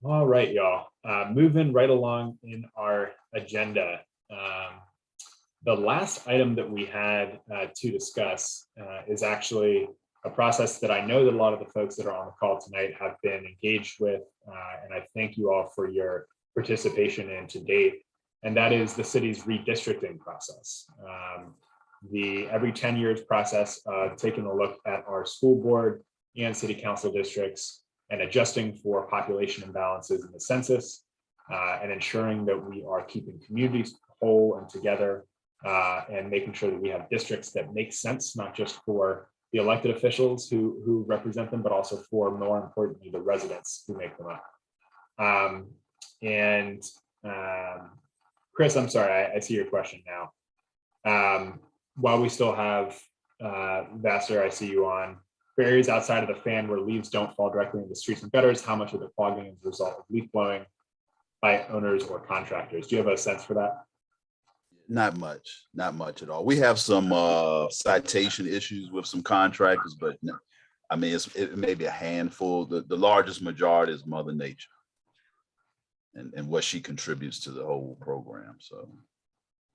All right, y'all. Moving right along in our agenda. The last item that we had to discuss is actually a process that I know that a lot of the folks that are on the call tonight have been engaged with, and I thank you all for your participation in to date, and that is the city's redistricting process. The every 10 years process of taking a look at our school board and city council districts and adjusting for population imbalances in the census and ensuring that we are keeping communities whole and together and making sure that we have districts that make sense, not just for the elected officials who represent them, but also for, more importantly, the residents who make them up. Chris, I'm sorry, I see your question now. While we still have Vassar, I see you on. For areas outside of the fan where leaves don't fall directly into streets and gutters, how much of the clogging is a result of leaf blowing by owners or contractors? Do you have a sense for that? Not much at all. We have some citation issues with some contractors, but no, I mean, it may be a handful. The largest majority is Mother Nature and what she contributes to the whole program. So,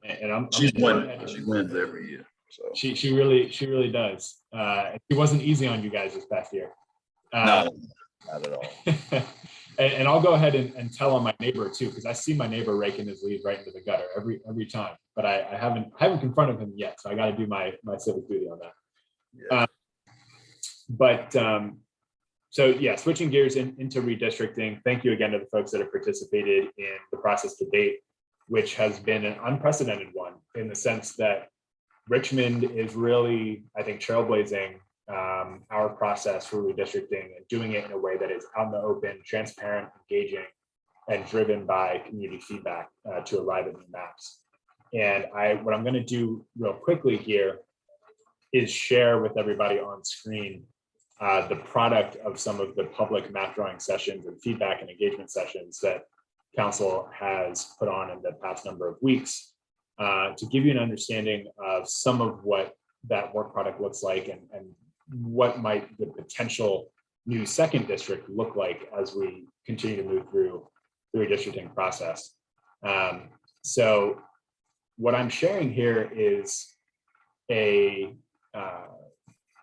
and she wins every year. So she really does. It wasn't easy on you guys this past year. No, not at all. And I'll go ahead and tell on my neighbor too, because I see my neighbor raking his leaves right into the gutter every time. But I haven't confronted him yet, so I got to do my civic duty on that. Yeah. So yeah, switching gears into redistricting. Thank you again to the folks that have participated in the process to date, which has been an unprecedented one in the sense that Richmond is really, I think, trailblazing our process for redistricting and doing it in a way that is out in the open, transparent, engaging, and driven by community feedback to arrive at new maps. And what I'm going to do real quickly here is share with everybody on screen the product of some of the public map drawing sessions and feedback and engagement sessions that council has put on in the past number of weeks to give you an understanding of some of what that work product looks like and what might the potential new second district look like as we continue to move through the redistricting process. So what I'm sharing here is a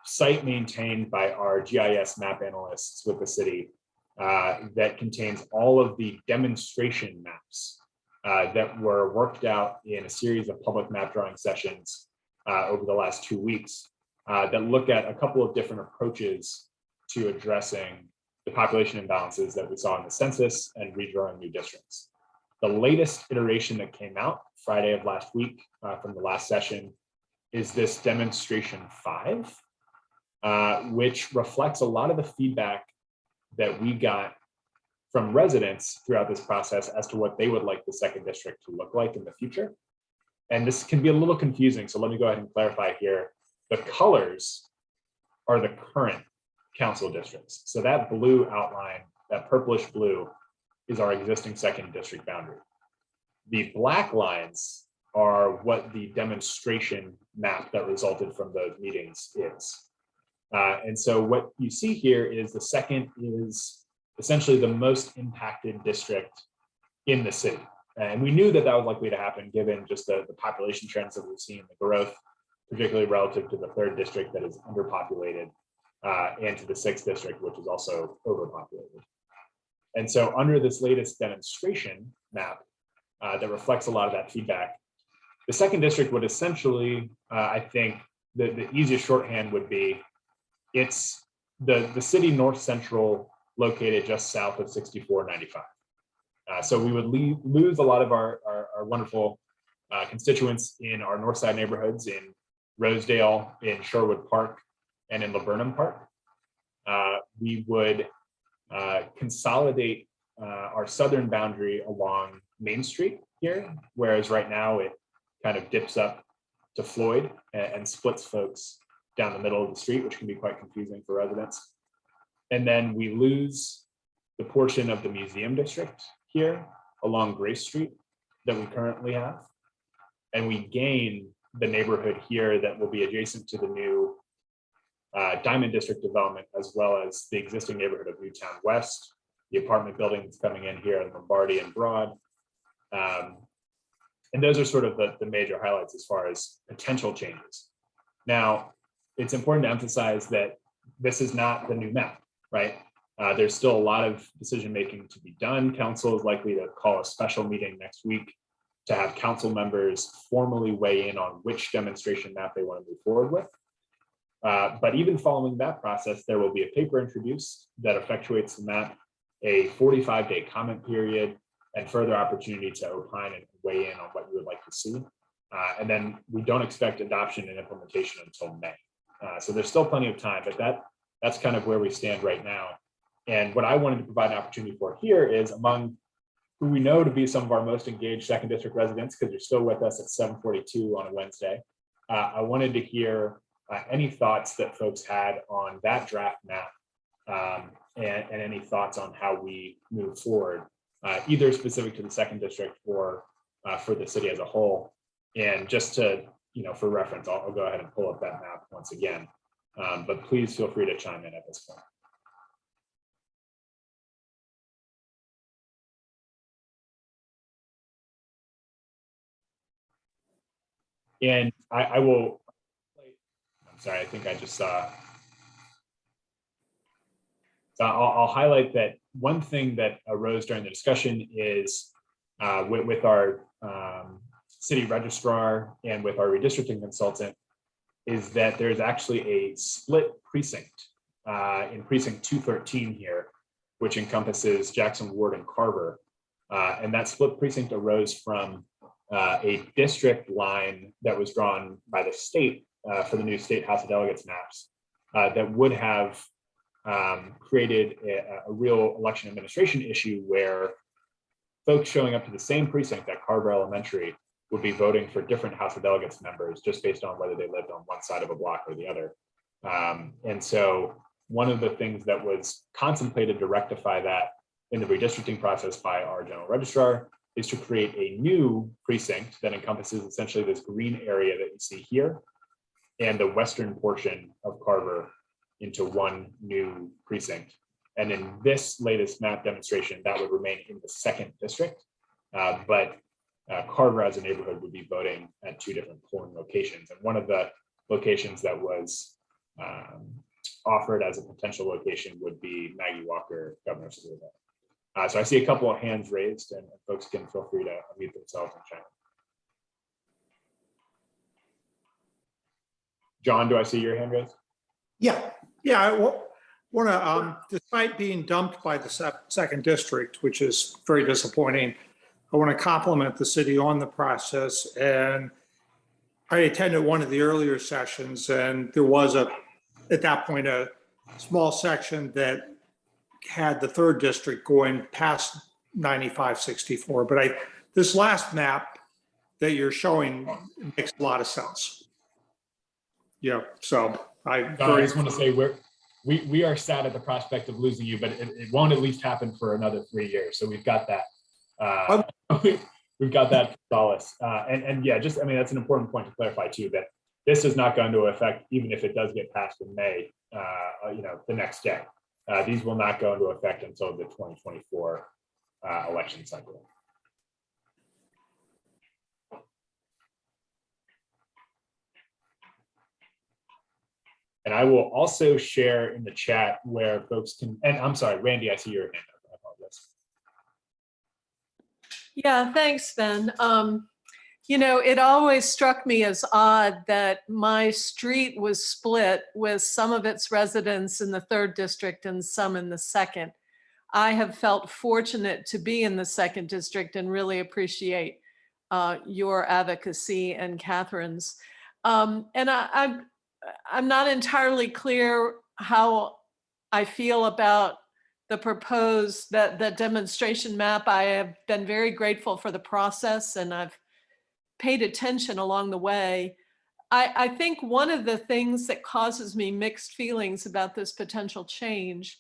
site maintained by our GIS map analysts with the city that contains all of the demonstration maps that were worked out in a series of public map drawing sessions over the last 2 weeks that look at a couple of different approaches to addressing the population imbalances that we saw in the census and redrawing new districts. The latest iteration that came out Friday of last week from the last session is this demonstration 5, which reflects a lot of the feedback that we got from residents throughout this process as to what they would like the second district to look like in the future. And this can be a little confusing, so let me go ahead and clarify here. The colors are the current council districts. So that blue outline, that purplish blue, is our existing second district boundary. The black lines are what the demonstration map that resulted from those meetings is. And so what you see here is the second is essentially the most impacted district in the city. And we knew that that was likely to happen given just the population trends that we've seen, the growth, particularly relative to the third district that is underpopulated and to the sixth district, which is also overpopulated. And so under this latest demonstration map that reflects a lot of that feedback, the second district would essentially, I think, the easiest shorthand would be, it's the city north central located just south of 6495. So we would lose a lot of our wonderful constituents in our north side neighborhoods in Rosedale, in Sherwood Park, and in Laburnum Park. We would consolidate our southern boundary along Main Street here, whereas right now it kind of dips up to Floyd and splits folks down the middle of the street, which can be quite confusing for residents. And then we lose the portion of the museum district here along Grace Street that we currently have. And we gain the neighborhood here that will be adjacent to the new Diamond District development, as well as the existing neighborhood of Newtown West, the apartment buildings coming in here in Lombardi and Broad. And those are sort of the major highlights as far as potential changes. Now, it's important to emphasize that this is not the new map, right? There's still a lot of decision-making to be done. Council is likely to call a special meeting next week to have council members formally weigh in on which demonstration map they want to move forward with. But even following that process, there will be a paper introduced that effectuates the map, a 45-day comment period, and further opportunity to opine and weigh in on what you would like to see. And then we don't expect adoption and implementation until May. So there's still plenty of time, but that's kind of where we stand right now. And what I wanted to provide an opportunity for here is among who we know to be some of our most engaged second district residents, because you're still with us at 7:42 on a Wednesday. I wanted to hear any thoughts that folks had on that draft map and any thoughts on how we move forward, either specific to the second district or for the city as a whole. And just to, for reference, I'll go ahead and pull up that map once again, but please feel free to chime in at this point. And I will, I'm sorry, I think I just saw. So I'll highlight that one thing that arose during the discussion is with our city registrar and with our redistricting consultant is that there's actually a split precinct in precinct 213 here, which encompasses Jackson Ward and Carver. And that split precinct arose from a district line that was drawn by the state for the new state House of Delegates maps that would have created a real election administration issue where folks showing up to the same precinct at Carver Elementary would be voting for different House of Delegates members just based on whether they lived on one side of a block or the other. And so one of the things that was contemplated to rectify that in the redistricting process by our general registrar is to create a new precinct that encompasses essentially this green area that you see here and the western portion of Carver into one new precinct. And in this latest map demonstration, that would remain in the second district, but Carver as a neighborhood would be voting at two different polling locations. And one of the locations that was offered as a potential location would be Maggie Walker, Governor's Louisville. So I see a couple of hands raised, and folks can feel free to unmute themselves and chime in. John, do I see your hand raised? Yeah, I want to, despite being dumped by the second district, which is very disappointing, I want to compliment the city on the process. And I attended one of the earlier sessions, and there was at that point, a small section that had the third district going past 9564. But this last map that you're showing makes a lot of sense. Yeah, so I just want to say we are sad at the prospect of losing you, but it won't at least happen for another 3 years. So we've got that. We've got that solace. And yeah, just, I mean, that's an important point to clarify too, that this is not going to affect, even if it does get passed in May, the next day. These will not go into effect until the 2024 election cycle. And I will also share in the chat where folks can, and I'm sorry, Randy, I see your hand up. I apologize. Yeah, thanks, Ben. It always struck me as odd that my street was split with some of its residents in the third district and some in the second. I have felt fortunate to be in the second district and really appreciate your advocacy and Catherine's. And I'm not entirely clear how I feel about the proposed, that demonstration map. I have been very grateful for the process and I've paid attention along the way. I think one of the things that causes me mixed feelings about this potential change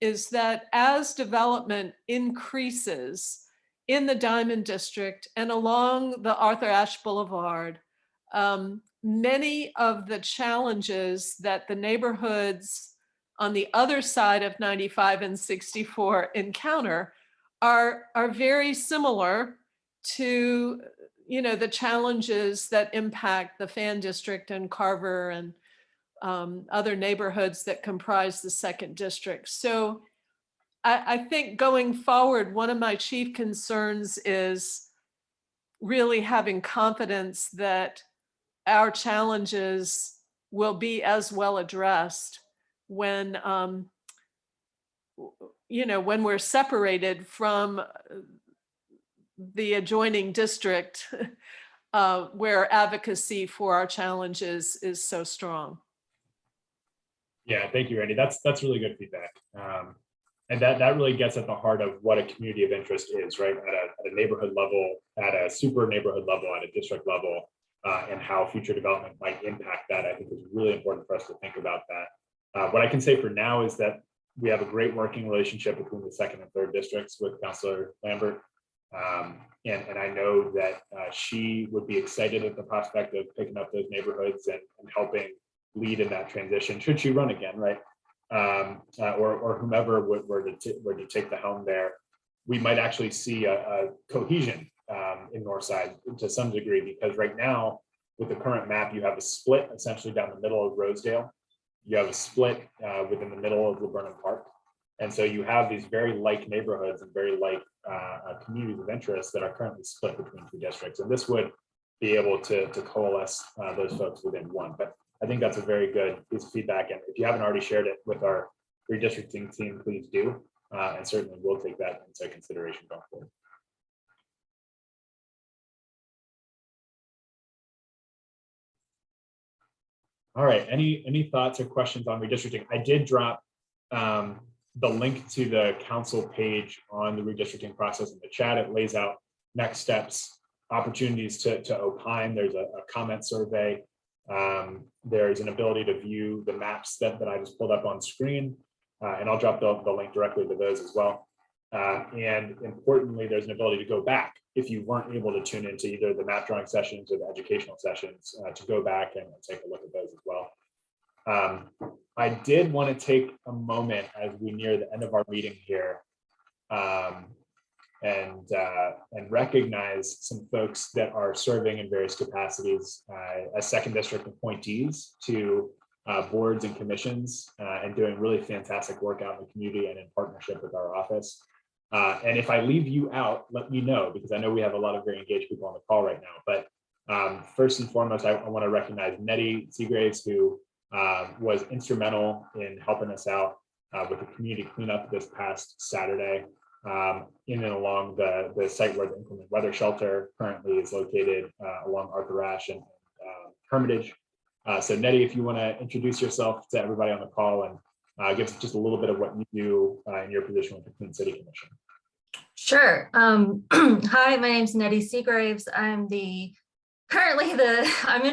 is that as development increases in the Diamond District and along the Arthur Ashe Boulevard, many of the challenges that the neighborhoods on the other side of 95 and 64 encounter are very similar to the challenges that impact the Fan District and Carver and other neighborhoods that comprise the second district. So I think going forward, one of my chief concerns is really having confidence that our challenges will be as well addressed when when we're separated from the adjoining district where advocacy for our challenges is so strong. Yeah, thank you, Randy. That's really good feedback. And that really gets at the heart of what a community of interest is, right? At a neighborhood level, at a super neighborhood level, at a district level, and how future development might impact that, I think is really important for us to think about that. What I can say for now is that we have a great working relationship between the second and third districts with Councilor Lambert. And I know that she would be excited at the prospect of picking up those neighborhoods and helping lead in that transition, should she run again, right? Or whomever were to take the helm there. We might actually see a cohesion in Northside to some degree, because right now, with the current map, you have a split essentially down the middle of Rosedale. You have a split within the middle of Laburnum Park. And so you have these very like neighborhoods and very like communities of interest that are currently split between two districts. And this would be able to coalesce those folks within one. But I think that's a very good piece of feedback. And if you haven't already shared it with our redistricting team, please do. And certainly we'll take that into consideration going forward. All right, any thoughts or questions on redistricting? I did drop the link to the council page on the redistricting process in the chat. It lays out next steps, opportunities to opine. There's a comment survey. There's an ability to view the maps that I just pulled up on screen, and I'll drop the link directly to those as well. And importantly, there's an ability to go back if you weren't able to tune into either the map drawing sessions or the educational sessions, to go back and take a look at those as well. I did want to take a moment as we near the end of our meeting here and recognize some folks that are serving in various capacities as second district appointees to boards and commissions and doing really fantastic work out in the community and in partnership with our office. And if I leave you out, let me know, because I know we have a lot of very engaged people on the call right now. But first and foremost, I want to recognize Nettie Seagraves, who was instrumental in helping us out with the community cleanup this past Saturday in and along the site where the inclement weather shelter currently is located along Arthur Ashe and Hermitage. So Nettie, if you want to introduce yourself to everybody on the call and give us just a little bit of what you do in your position with the Queen City Commission. Sure. Hi, my name's Nettie Seagraves. I'm in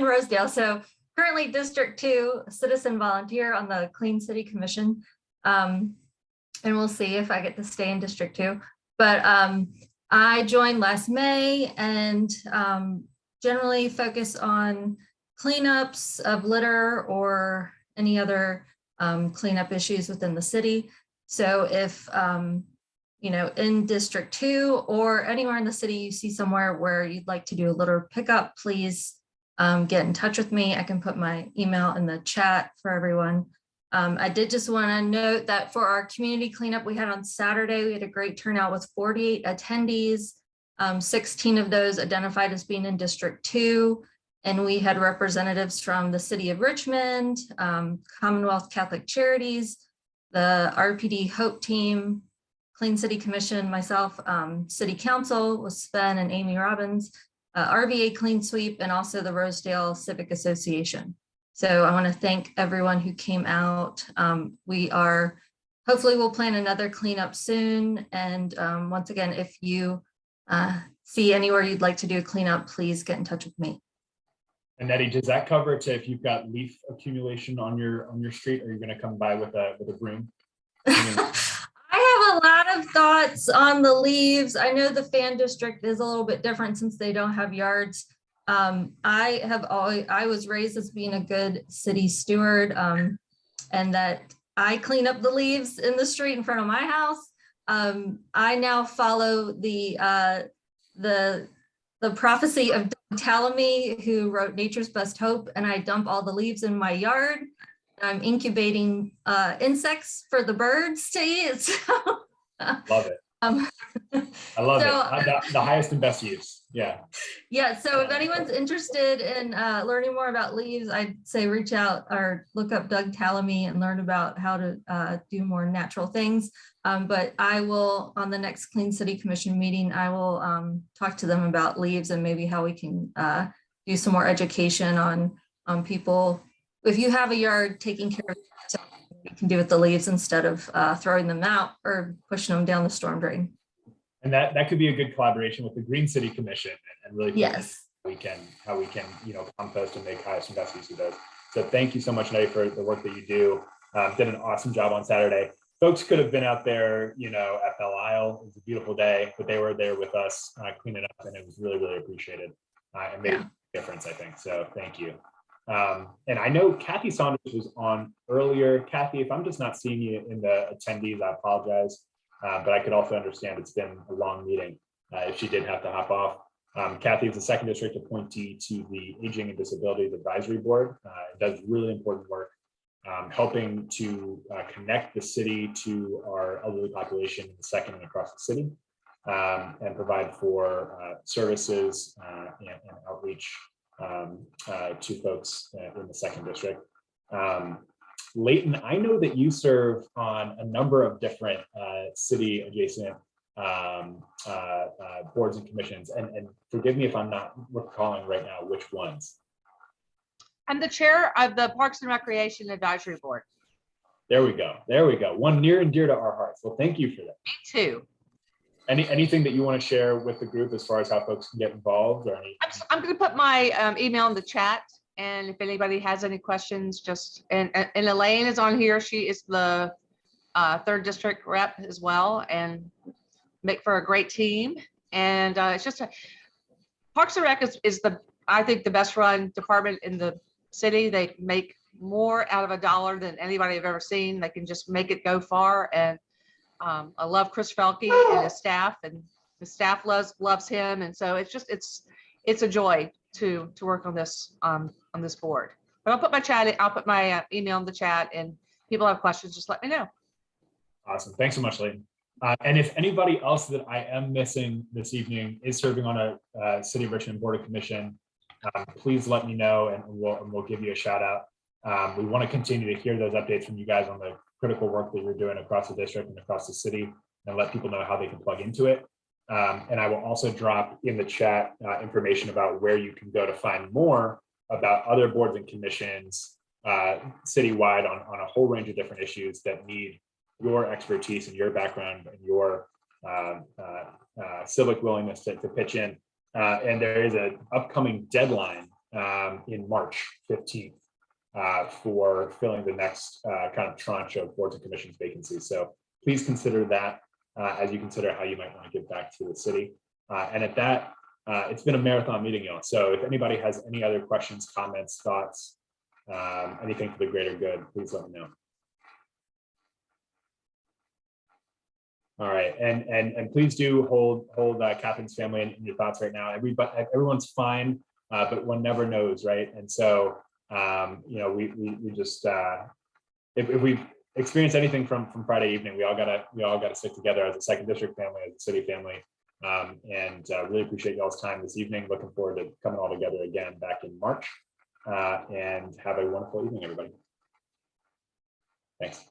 Rosedale, so currently District 2 citizen volunteer on the Clean City Commission. And we'll see if I get to stay in District 2. But I joined last May and generally focus on cleanups of litter or any other cleanup issues within the city. So if in District 2 or anywhere in the city you see somewhere where you'd like to do a litter pickup, please get in touch with me. I can put my email in the chat for everyone. I did just want to note that for our community cleanup we had on Saturday, we had a great turnout with 48 attendees, 16 of those identified as being in District 2. And we had representatives from the City of Richmond, Commonwealth Catholic Charities, the RPD Hope Team, Clean City Commission, myself, City Council with Sven and Amy Robbins, RVA Clean Sweep and also the Rosedale Civic Association. So I want to thank everyone who came out. Hopefully we'll plan another cleanup soon. And once again, if you see anywhere you'd like to do a cleanup, please get in touch with me. And Nettie, does that cover to if you've got leaf accumulation on your street, or are you going to come by with a broom? I have a lot of thoughts on the leaves. I know the Fan District is a little bit different since they don't have yards. I was raised as being a good city steward, and that I clean up the leaves in the street in front of my house. I now follow the prophecy of Doug Tallamy, who wrote Nature's Best Hope, and I dump all the leaves in my yard. I'm incubating insects for the birds to eat. So, love it. I love it. The highest and best use. Yeah. Yeah. So if anyone's interested in learning more about leaves, I'd say reach out or look up Doug Tallamy and learn about how to do more natural things. But I will, on the next Clean City Commission meeting, I will talk to them about leaves and maybe how we can do some more education on people. If you have a yard, taking care of yourself, you can do with the leaves instead of throwing them out or pushing them down the storm drain. And that could be a good collaboration with the Green City Commission and really yes, how we can compost and make highest and best use of those. So thank you so much, Nettie, for the work that you do. Did an awesome job on Saturday. Folks could have been out there, at Belle Isle. It was a beautiful day, but they were there with us cleaning up, and it was really, really appreciated. It made a difference, I think. So thank you. And I know Kathy Saunders was on earlier. Kathy, if I'm just not seeing you in the attendees, I apologize. But I could also understand it's been a long meeting if she did have to hop off. Kathy is the 2nd District appointee to the Aging and Disabilities Advisory Board. It does really important work helping to connect the city to our elderly population in the 2nd and across the city, and provide for services and outreach to folks in the 2nd District. Leighton, I know that you serve on a number of different city adjacent boards and commissions, and forgive me if I'm not recalling right now which ones. I'm the chair of the Parks and Recreation Advisory Board. There we go. There we go. One near and dear to our hearts. Well, thank you for that. Me too. Anything that you want to share with the group as far as how folks can get involved, or any? I'm going to put my email in the chat, and if anybody has any questions, just and Elaine is on here. She is the 3rd District rep as well, and make for a great team. And it's just Parks and Rec is I think the best run department in the city. They make more out of a dollar than anybody I've ever seen. They can just make it go far. And I love Chris Felke and his staff, and the staff loves him. And so it's a joy to work on this board. But I'll put my email in the chat, and people have questions, just let me know. Awesome. Thanks so much, Leighton. And if anybody else that I am missing this evening is serving on a City of Richmond Board of Commission, please let me know, and we'll give you a shout out. We want to continue to hear those updates from you guys on the critical work that you're doing across the district and across the city, and let people know how they can plug into it. And I will also drop in the chat information about where you can go to find more about other boards and commissions citywide on a whole range of different issues that need your expertise and your background and your civic willingness to pitch in. And there is an upcoming deadline in March 15th for filling the next kind of tranche of boards and commissions vacancies. So please consider that as you consider how you might want to give back to the city. And at that, it's been a marathon meeting, y'all. So if anybody has any other questions, comments, thoughts, anything for the greater good, please let me know. All right, and please do hold Catherine's family in your thoughts right now. Everyone's fine, but one never knows, right? And so we just if we've experienced anything from Friday evening, we all gotta stick together as a 2nd District family, as a city family, and really appreciate y'all's time this evening. Looking forward to coming all together again back in March, and have a wonderful evening, everybody. Thanks.